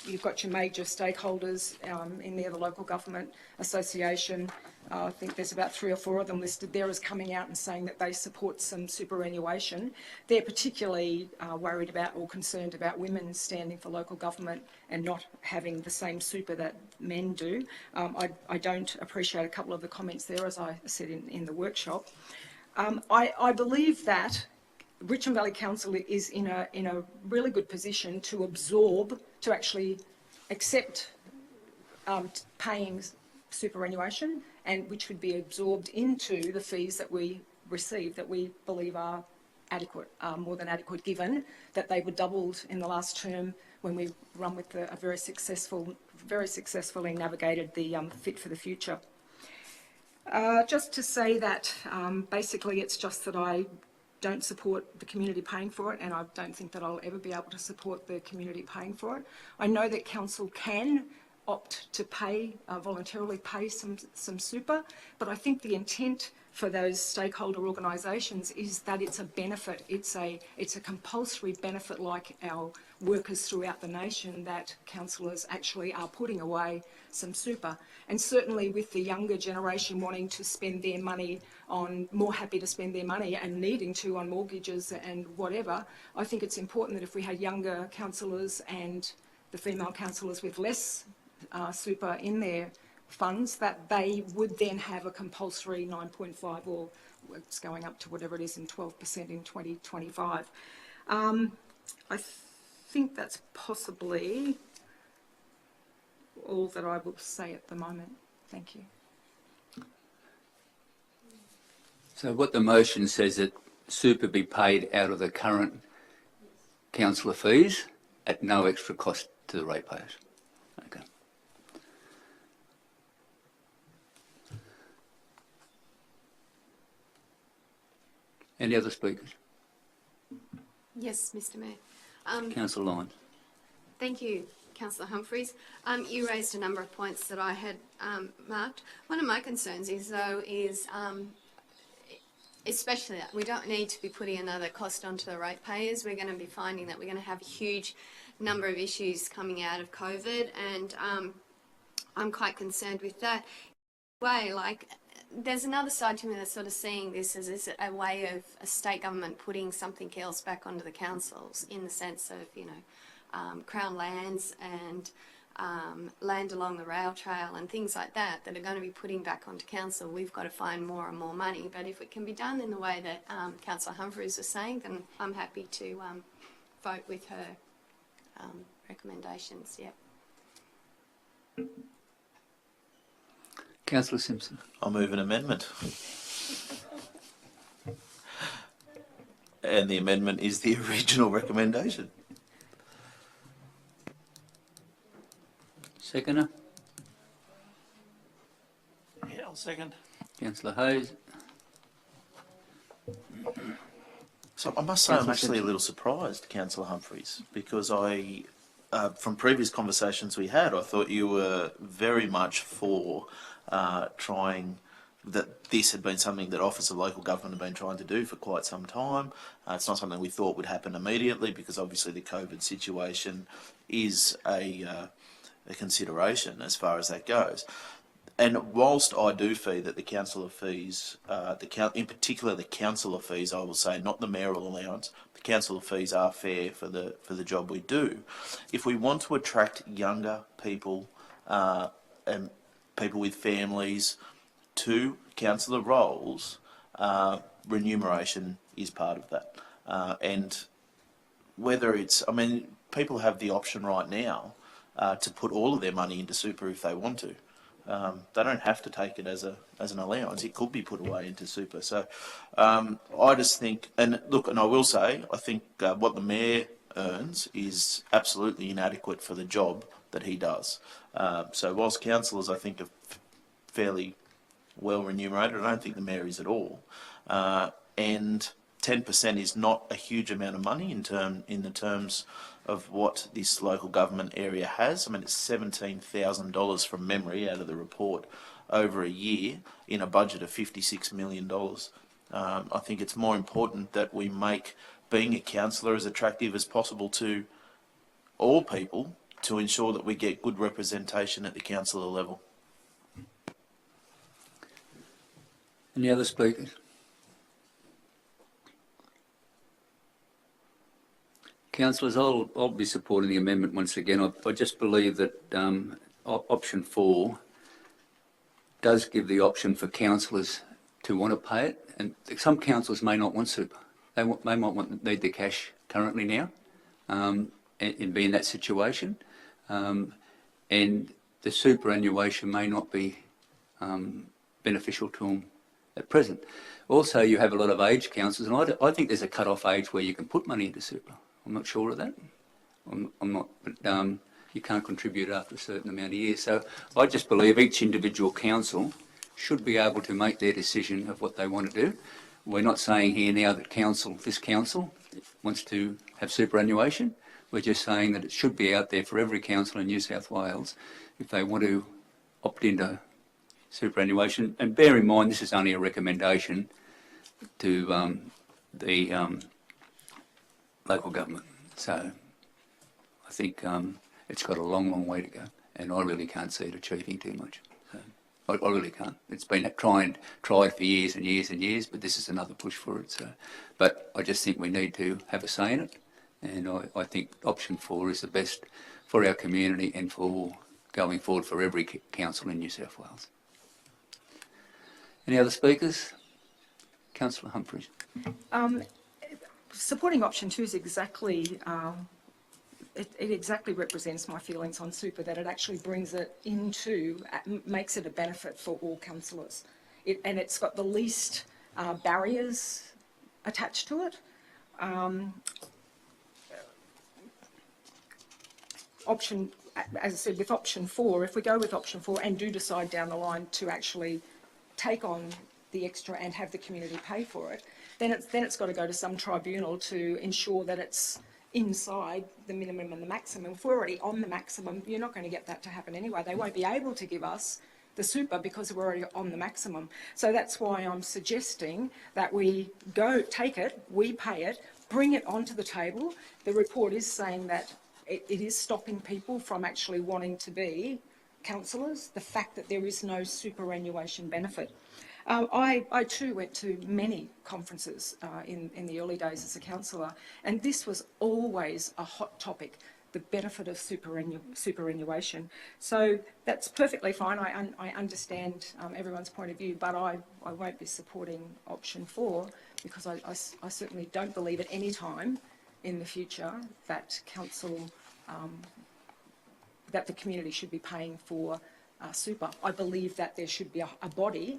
you've got your major stakeholders in there, the local government association. I think there's about 3 or 4 of them listed there as coming out and saying that they support some superannuation. They're particularly worried about or concerned about women standing for local government and not having the same super that men do. I don't appreciate a couple of the comments there, as I said in the workshop. I believe that Richmond Valley Council is in a really good position to actually accept paying superannuation, and which would be absorbed into the fees that we receive, that we believe are adequate, more than adequate, given that they were doubled in the last term when we run with a very successfully navigated the Fit for the Future. Just to say that basically it's just that I don't support the community paying for it, and I don't think that I'll ever be able to support the community paying for it. I know that council can opt to pay, voluntarily pay some super, but I think the intent for those stakeholder organisations is that it's a benefit, it's a compulsory benefit, like our workers throughout the nation, that councillors actually are putting away some super. And certainly with the younger generation wanting to spend their money on, more happy to spend their money and needing to on mortgages and whatever, I think it's important that if we had younger councillors and the female councillors with less super in their funds, that they would then have a compulsory 9.5, or it's going up to whatever it is in 12% in 2025. I think that's possibly all that I will say at the moment. Thank you. So what the motion says, that super be paid out of the current councillor fees at no extra cost to the ratepayers. Okay. Any other speakers? Yes, Mr Mayor. Councillor Lyons. Thank you, Councillor Humphries. You raised a number of points that I had marked. One of my concerns is, though, especially that we don't need to be putting another cost onto the ratepayers. We're going to be finding that we're going to have a huge number of issues coming out of COVID, and I'm quite concerned with that. There's another side to me that's sort of seeing this as a way of a state government putting something else back onto the councils, in the sense of, you know, Crown lands and land along the rail trail and things like that are going to be putting back onto council. We've got to find more and more money, but if it can be done in the way that Councillor Humphries was saying, then I'm happy to vote with her recommendations. Yep. Councillor Simpson. I'll move an amendment. And the amendment is the original recommendation. Seconder. Yeah, I'll second. Councillor Hayes. So I must say I'm actually a little surprised, Councillor Humphries, because from previous conversations we had, I thought you were very much for trying, that this had been something that Office of Local Government had been trying to do for quite some time. It's not something we thought would happen immediately, because obviously the COVID situation is a consideration as far as that goes. And whilst I do feel that the councillor fees, in particular the councillor fees, I will say, not the mayoral allowance, the councillor fees are fair for the job we do. If we want to attract younger people and people with families to councillor roles, remuneration is part of that. And whether it's, I mean, people have the option right now to put all of their money into super if they want to. They don't have to take it as an allowance. It could be put away into super. So I just think, and look, and I will say, I think what the mayor earns is absolutely inadequate for the job that he does. So whilst councillors, I think, are fairly well remunerated, I don't think the mayor is at all. And 10% is not a huge amount of money in the terms of what this local government area has. I mean, it's $17,000 from memory out of the report over a year in a budget of $56 million. I think it's more important that we make being a councillor as attractive as possible to all people, to ensure that we get good representation at the councillor level. Any other speakers? Councillors, I'll be supporting the amendment once again. I just believe that option 4 does give the option for councillors to want to pay it, and some councillors may not want super. They might need the cash currently now, and be in that situation, and the superannuation may not be beneficial to them at present. Also, you have a lot of aged councils, and I think there's a cut-off age where you can put money into super. I'm not sure of that. I'm not, but you can't contribute after a certain amount of years. So I just believe each individual council should be able to make their decision of what they want to do. We're not saying here now that this council wants to have superannuation. We're just saying that it should be out there for every council in New South Wales if they want to opt into superannuation. And bear in mind, this is only a recommendation to the local government. So I think it's got a long, long way to go, and I really can't see it achieving too much. So I really can't. It's been tried for years and years and years, but this is another push for it. So, but I just think we need to have a say in it, and I think option 4 is the best for our community and for going forward for every council in New South Wales. Any other speakers? Councillor Humphries. Supporting option 2 is exactly, it exactly represents my feelings on super, that it actually brings it into, makes it a benefit for all councillors. And it's got the least barriers attached to it. Option, as I said, with option 4, if we go with option 4 and do decide down the line to actually take on the extra and have the community pay for it, then it's got to go to some tribunal to ensure that it's inside the minimum and the maximum. If we're already on the maximum, you're not going to get that to happen anyway. They won't be able to give us the super because we're already on the maximum. So that's why I'm suggesting that we take it, we pay it, bring it onto the table. The report is saying that it is stopping people from actually wanting to be councillors, the fact that there is no superannuation benefit. I too went to many conferences in the early days as a councillor, and this was always a hot topic, the benefit of superannuation. So that's perfectly fine. I understand everyone's point of view, but I won't be supporting option 4 because I certainly don't believe at any time in the future that that the community should be paying for super. I believe that there should be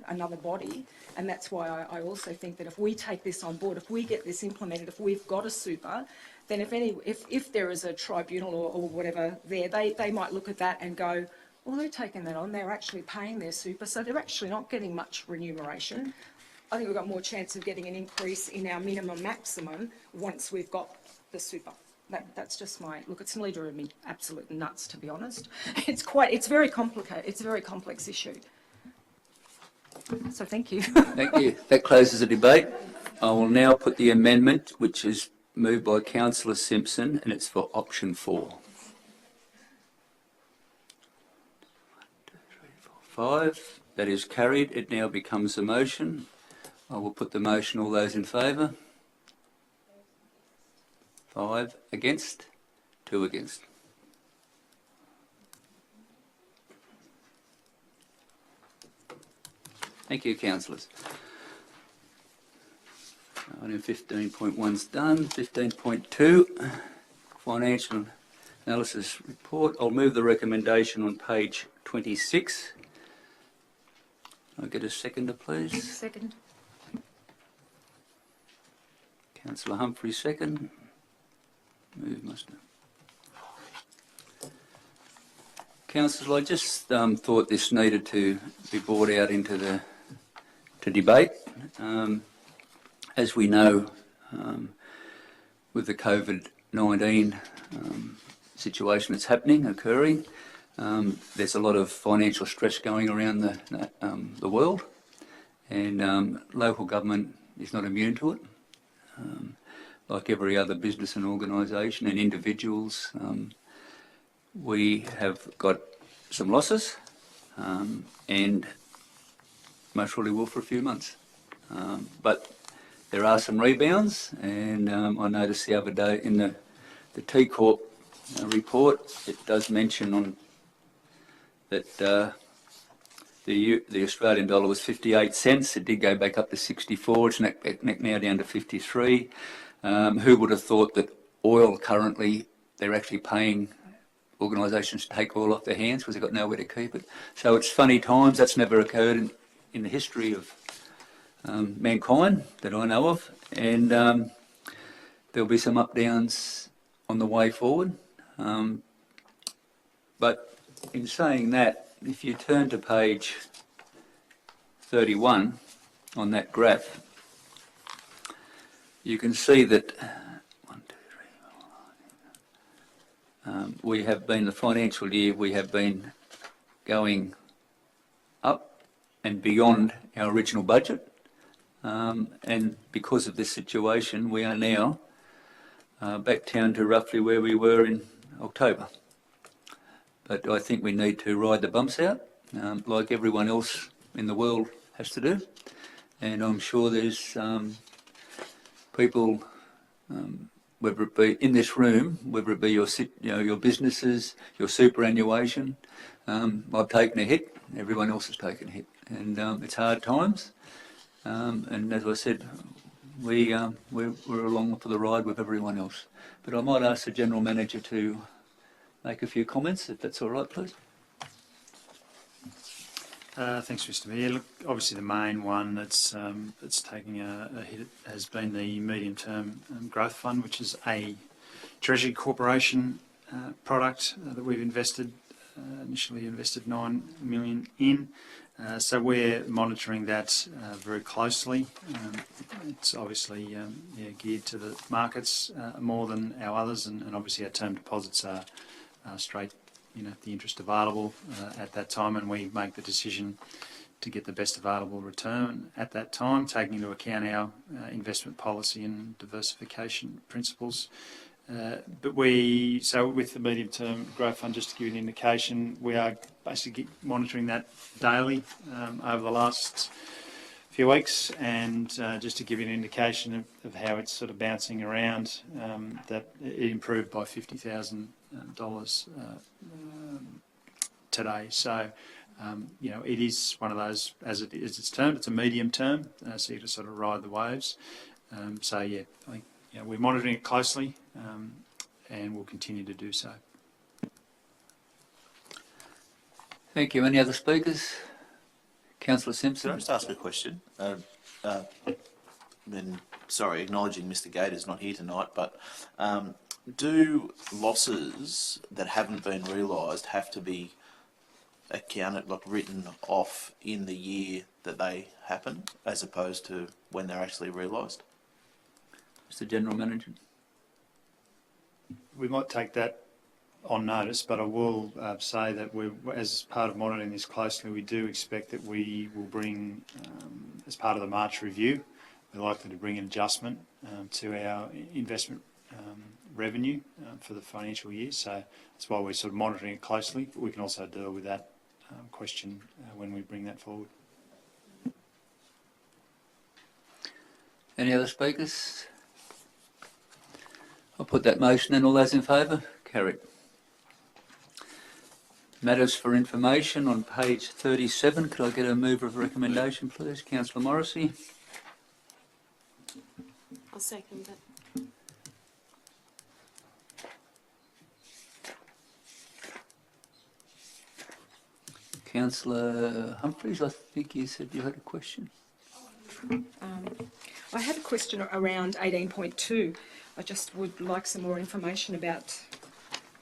another body, and that's why I also think that if we take this on board, if we get this implemented, if we've got a super, then if there is a tribunal or whatever there, they might look at that and go, well, they're taking that on, they're actually paying their super, so they're actually not getting much remuneration. I think we've got more chance of getting an increase in our minimum maximum once we've got the super. That's just my look. It's nearly driven me absolute nuts, to be honest. It's very complicated. It's a very complex issue. So thank you. Thank you. That closes the debate. I will now put the amendment, which is moved by Councillor Simpson, and it's for option 4. 1, 2, 3, 4, 5. That is carried. It now becomes a motion. I will put the motion. All those in favour? 5 against, 2 against. Thank you, councillors. Item 15.1's done. 15.2, financial analysis report. I'll move the recommendation on page 26. I'll get a seconder, please. Second. Councillor Humphries, second. Move, must have. Councillors, I just thought this needed to be brought out into to debate. As we know, with the COVID-19 situation that's occurring, there's a lot of financial stress going around the world, and local government is not immune to it. Like every other business and organisation and individuals, we have got some losses and most probably will for a few months. But there are some rebounds, and I noticed the other day in the T Corp report, it does mention on that the Australian dollar was 58 cents. It did go back up to 64. It's now down to 53. Who would have thought that oil currently, they're actually paying organisations to take oil off their hands because they've got nowhere to keep it. So it's funny times. That's never occurred in the history of mankind that I know of, and there'll be some up-downs on the way forward. But in saying that, if you turn to page 31 on that graph, you can see that we have been, the financial year, we have been going up and beyond our original budget. And because of this situation, we are now back down to roughly where we were in October. But I think we need to ride the bumps out, like everyone else in the world has to do. And I'm sure there's people, whether it be in this room, whether it be your businesses, your superannuation. I've taken a hit. Everyone else has taken a hit, and it's hard times. And as I said, we're along for the ride with everyone else. But I might ask the General Manager to make a few comments, if that's all right, please. Thanks, Mr. Mayor. Look, obviously the main one that's taking a hit has been the medium-term growth fund, which is a Treasury Corporation product that we've initially invested 9 million in. So we're monitoring that very closely. It's obviously geared to the markets more than our others, and obviously our term deposits are straight, the interest available at that time, and we make the decision to get the best available return at that time, taking into account our investment policy and diversification principles. So with the medium-term growth fund, just to give you an indication, we are basically monitoring that daily over the last few weeks, and just to give you an indication of how it's sort of bouncing around, that it improved by $50,000 today. So, it is one of those, as it's termed, it's a medium term, so you just sort of ride the waves. So yeah, I think we're monitoring it closely, and we'll continue to do so. Thank you. Any other speakers? Councillor Simpson. Can I just ask a question? Acknowledging Mr. Gator's not here tonight, but do losses that haven't been realised have to be accounted, written off in the year that they happen, as opposed to when they're actually realised? Mr. General Manager. We might take that on notice, but I will say that as part of monitoring this closely, we do expect that we will bring, as part of the March review, we're likely to bring an adjustment to our investment revenue for the financial year. So that's why we're sort of monitoring it closely, but we can also deal with that question when we bring that forward. Any other speakers? I'll put that motion in. All those in favour? Carried. Matters for information on page 37. Could I get a mover of recommendation, please? Councillor Morrissey. I'll second it. Councillor Humphreys, I think you said you had a question. I had a question around 18.2. I just would like some more information about.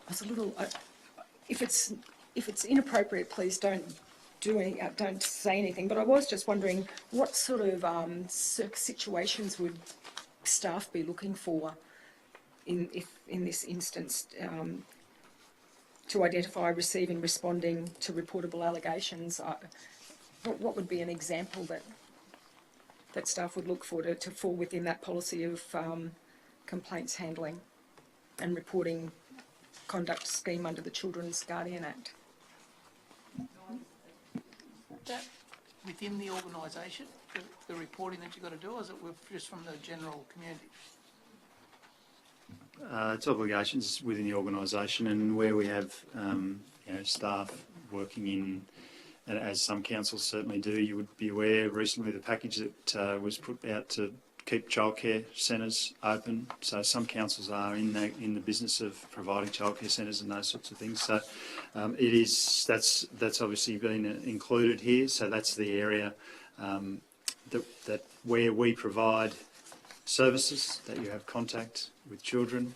I was a little. If it's inappropriate, please don't say anything. But I was just wondering what sort of situations would staff be looking for in this instance to identify, receiving, responding to reportable allegations. What would be an example that staff would look for to fall within that policy of complaints handling and reporting conduct scheme under the Children's Guardian Act? That within the organisation, the reporting that you've got to do, or is it just from the general community? It's obligations within the organisation, and where we have staff working in, and as some councils certainly do, you would be aware recently the package that was put out to keep childcare centres open. So some councils are in the business of providing childcare centres and those sorts of things. So that's obviously been included here. So that's the area that where we provide services, that you have contact with children,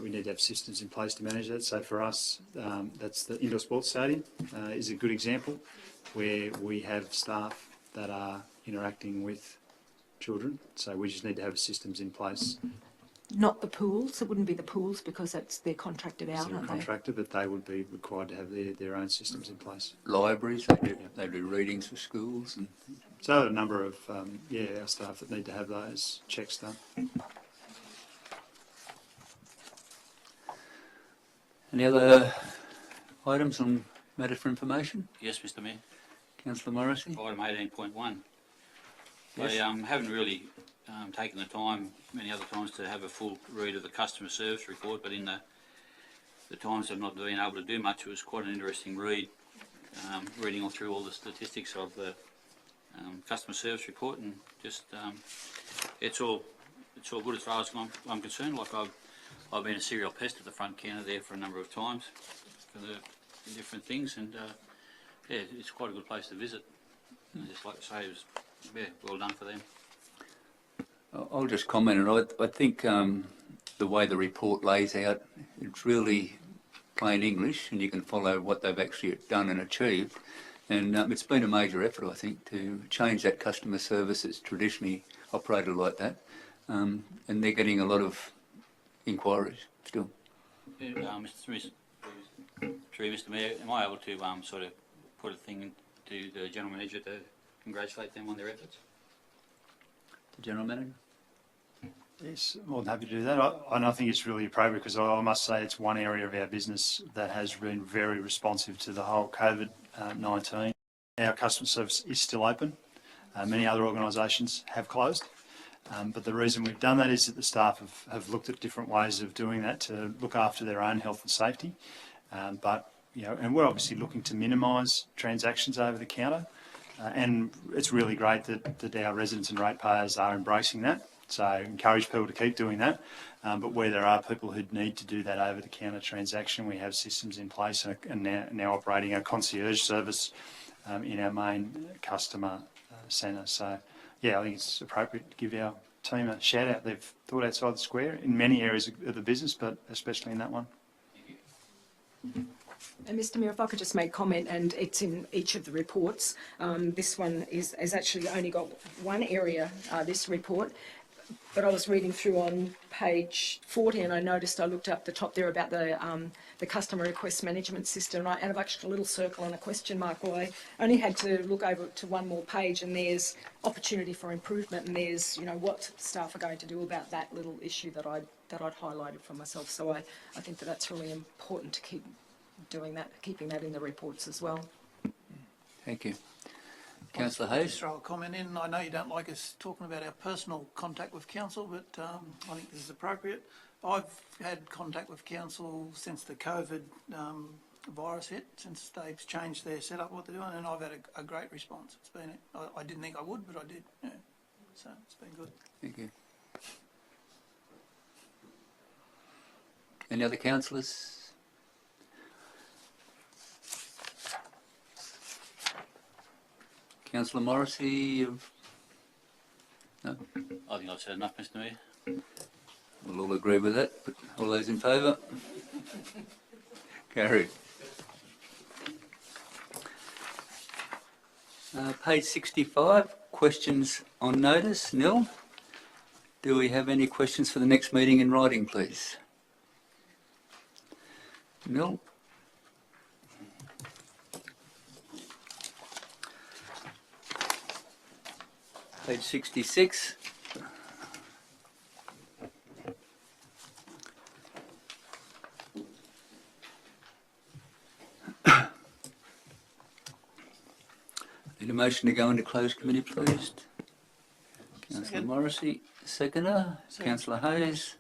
we need to have systems in place to manage that. So for us, that's the indoor sports stadium is a good example where we have staff that are interacting with children. So we just need to have systems in place. Not the pools. It wouldn't be the pools because they're contracted out, They're aren't contracted, but they would be required to have their own systems in place. Libraries, they do readings for schools. And So a number of our staff that need to have those checks done. any other items on matter for information? Yes, Mr Mayor. Councillor Morrissey? Item 18.1. Yes. I haven't really taken the time many other times to have a full read of the customer service report, but in the times I've not been able to do much, it was quite an interesting read, reading all through all the statistics of the customer service report, and just it's all good as far as I'm concerned. Like I've been a serial pest at the front counter there for a number of times for the different things, and yeah, it's quite a good place to visit. And I just like to say, it was well done for them. I'll just comment on it. I think the way the report lays out, it's really plain English, and you can follow what they've actually done and achieved. And it's been a major effort, I think, to change that customer service that's traditionally operated like that. And they're getting a lot of inquiries still. Mr Mayor, am I able to sort of put a thing to the General Manager to congratulate them on their efforts? The General Manager? Yes, more than happy to do that. I think it's really appropriate because I must say it's one area of our business that has been very responsive to the whole COVID-19. Our customer service is still open. Many other organisations have closed. But the reason we've done that is that the staff have looked at different ways of doing that to look after their own health and safety. And we're obviously looking to minimise transactions over the counter. And it's really great that our residents and ratepayers are embracing that. So encourage people to keep doing that. But where there are people who need to do that over-the-counter transaction, we have systems in place and now operating a concierge service in our main customer centre. So, yeah, I think it's appropriate to give our team a shout-out. They've thought outside the square in many areas of the business, but especially in that one. And Mr Mayor, if I could just make comment, and it's in each of the reports. This one has actually only got one area, this report, but I was reading through on page 40 and I noticed, I looked up the top there about the customer request management system, and I've actually got a little circle and a question mark. Well, I only had to look over to one more page, and there's opportunity for improvement, and there's, what staff are going to do about that little issue that I'd highlighted for myself. So I think that's really important to keep doing that, keeping that in the reports as well. Thank you. Councillor Hayes? Just throw a comment in. I know you don't like us talking about our personal contact with council, but I think this is appropriate. I've had contact with council since the COVID virus hit, since they've changed their setup, what they're doing, and I've had a great response. It's been, I didn't think I would, but I did. Yeah. So it's been good. Thank you. Any other councillors? Councillor Morrissey? No? I think I've said enough, Mr Mayor. We'll all agree with that. But all those in favour? Carried. Page 65, questions on notice. Nil. Do we have any questions for the next meeting in writing, please? Nil. Page 66. Need a motion to go into closed committee, please. Councillor Morrissey, seconder. Councillor Hayes.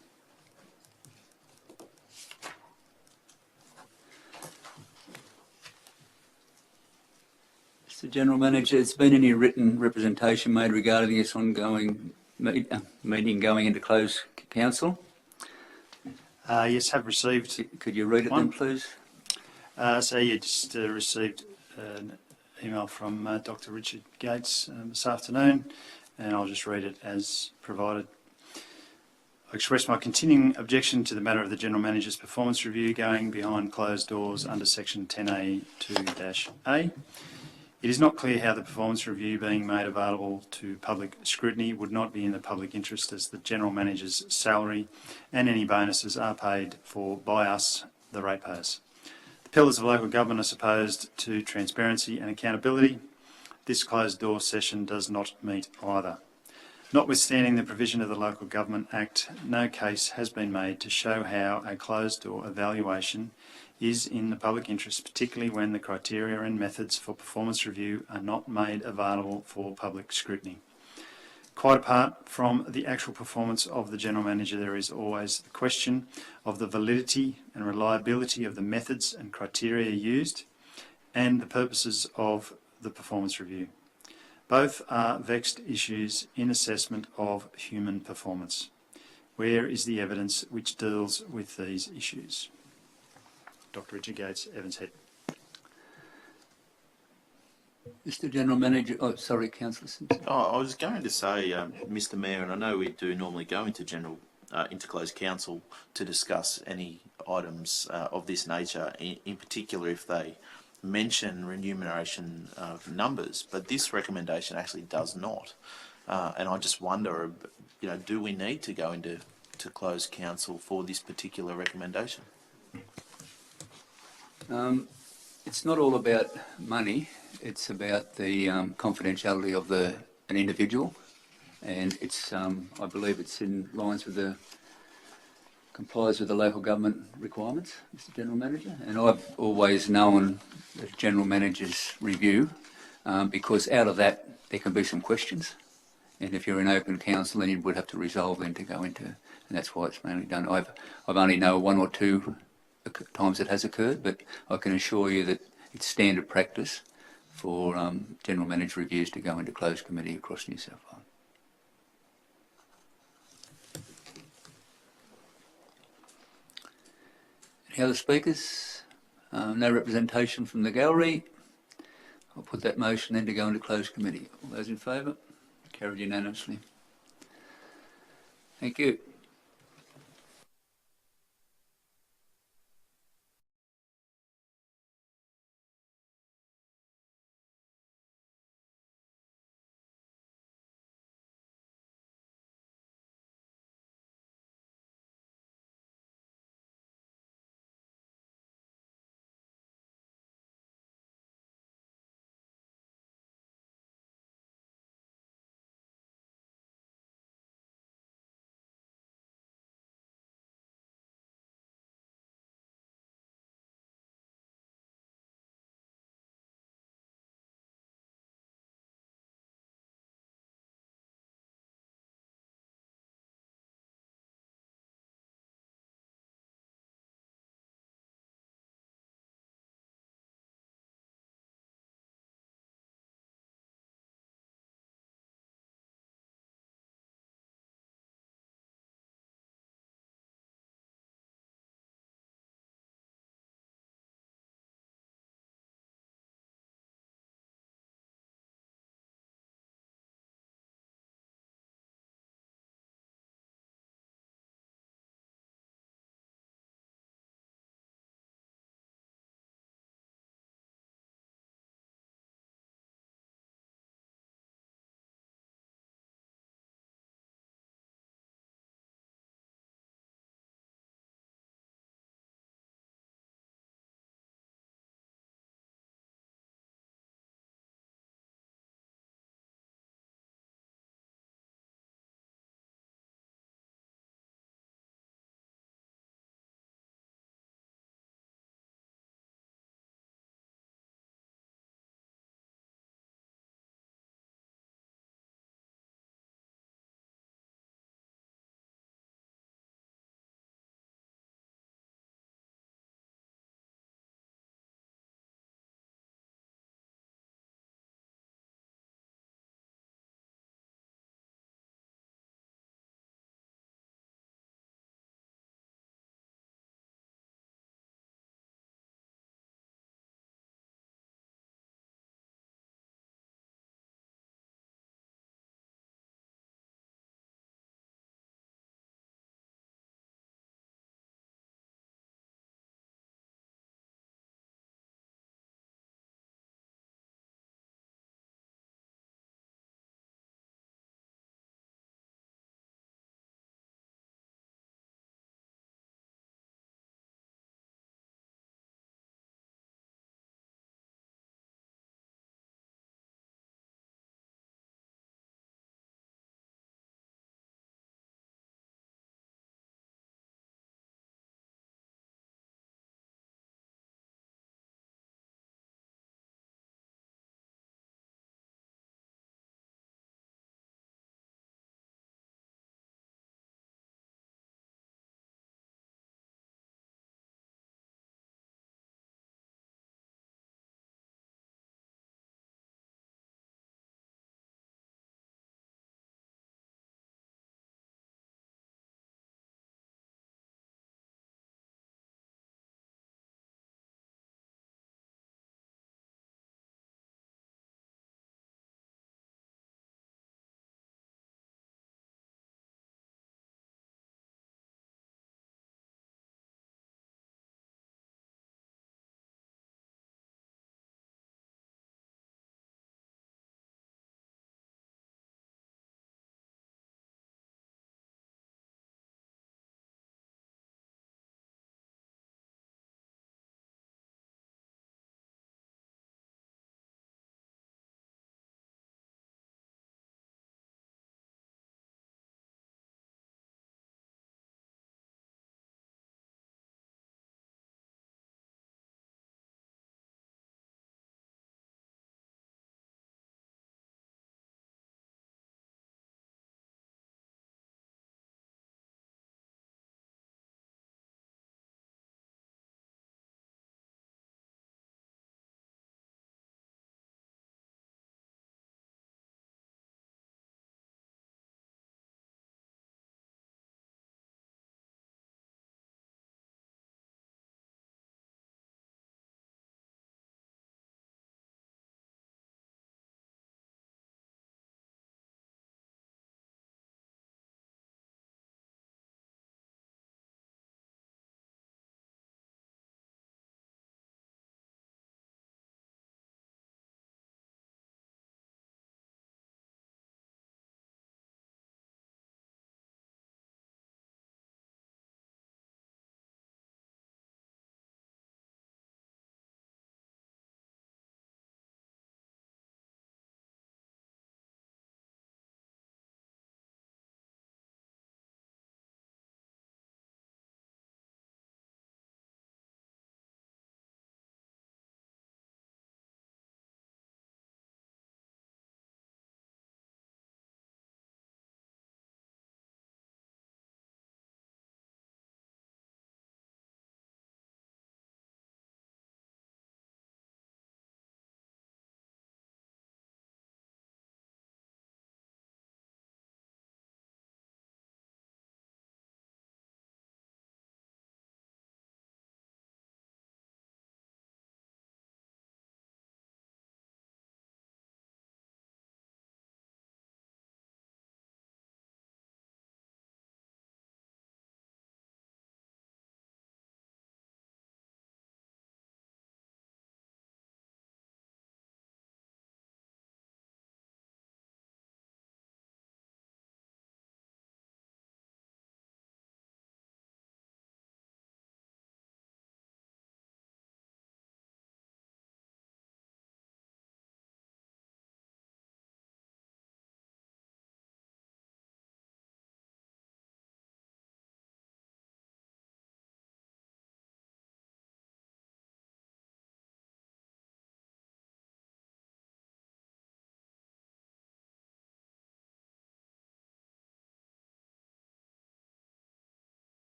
Mr General Manager, has been any written representation made regarding this ongoing meeting going into closed council? Yes, have received. Could you read it then, please? Just received an email from Dr. Richard Gates this afternoon and I'll just read it as provided. I express my continuing objection to the matter of the General Manager's performance review going behind closed doors under section 10A2-A. It is not clear how the performance review being made available to public scrutiny would not be in the public interest, as the General Manager's salary and any bonuses are paid for by us, the ratepayers. The pillars of local government are supposed to transparency and accountability. This closed door session does not meet either. Notwithstanding the provision of the Local Government Act, no case has been made to show how a closed-door evaluation is in the public interest, particularly when the criteria and methods for performance review are not made available for public scrutiny. Quite apart from the actual performance of the General Manager, there is always the question of the validity and reliability of the methods and criteria used and the purposes of the performance review. Both are vexed issues in assessment of human performance. Where is the evidence which deals with these issues? Dr. Richard Gates, Evans Head. Mr. General Manager, oh, sorry, Councillor Simpson. Oh, I was going to say, Mr. Mayor, and I know we do normally go into into closed council to discuss any items of this nature, in particular if they mention remuneration numbers, but this recommendation actually does not. And I just wonder, do we need to go into closed council for this particular recommendation? It's not all about money. It's about the confidentiality of an individual, and it's I believe it's in lines with complies with the local government requirements, Mr. General Manager. And I've always known the General Manager's review because out of that there can be some questions, and if you're in open council then you would have to resolve them to go into, and that's why it's mainly done. I've only known one or two times it has occurred, but I can assure you that it's standard practice for General Manager reviews to go into closed committee across New South Wales. Any other speakers? No representation from the gallery. I'll put that motion then to go into closed committee. All those in favour? Carried unanimously. Thank you.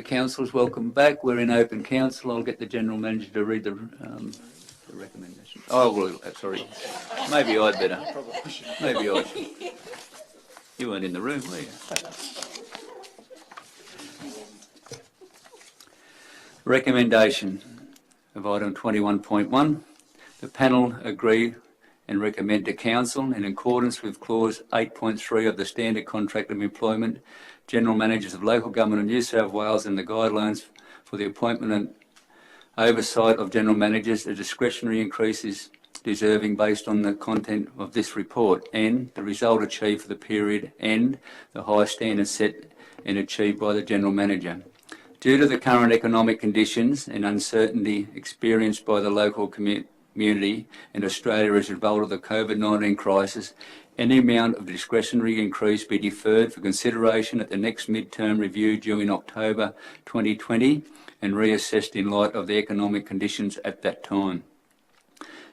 Councillors, welcome back. We're in open council. I'll get the General Manager to read the recommendation. Oh, well, sorry. Maybe I'd better. Maybe I should. You weren't in the room, were you? Recommendation of item 21.1. The panel agree and recommend to Council, in accordance with clause 8.3 of the Standard Contract of Employment, General Managers of Local Government of New South Wales and the guidelines for the appointment and oversight of General Managers, a discretionary increase is deserving based on the content of this report and the result achieved for the period and the high standards set and achieved by the General Manager. Due to the current economic conditions and uncertainty experienced by the local community and Australia as a result of the COVID-19 crisis, any amount of discretionary increase be deferred for consideration at the next mid-term review due in October 2020 and reassessed in light of the economic conditions at that time.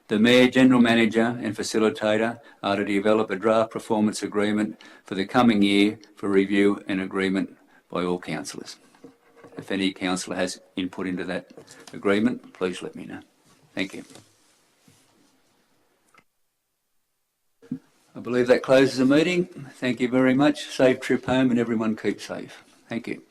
The Mayor, General Manager and Facilitator are to develop a draft performance agreement for the coming year for review and agreement by all councillors. If any councillor has input into that agreement, please let me know. Thank you. I believe that closes the meeting. Thank you very much. Safe trip home and everyone keep safe. Thank you.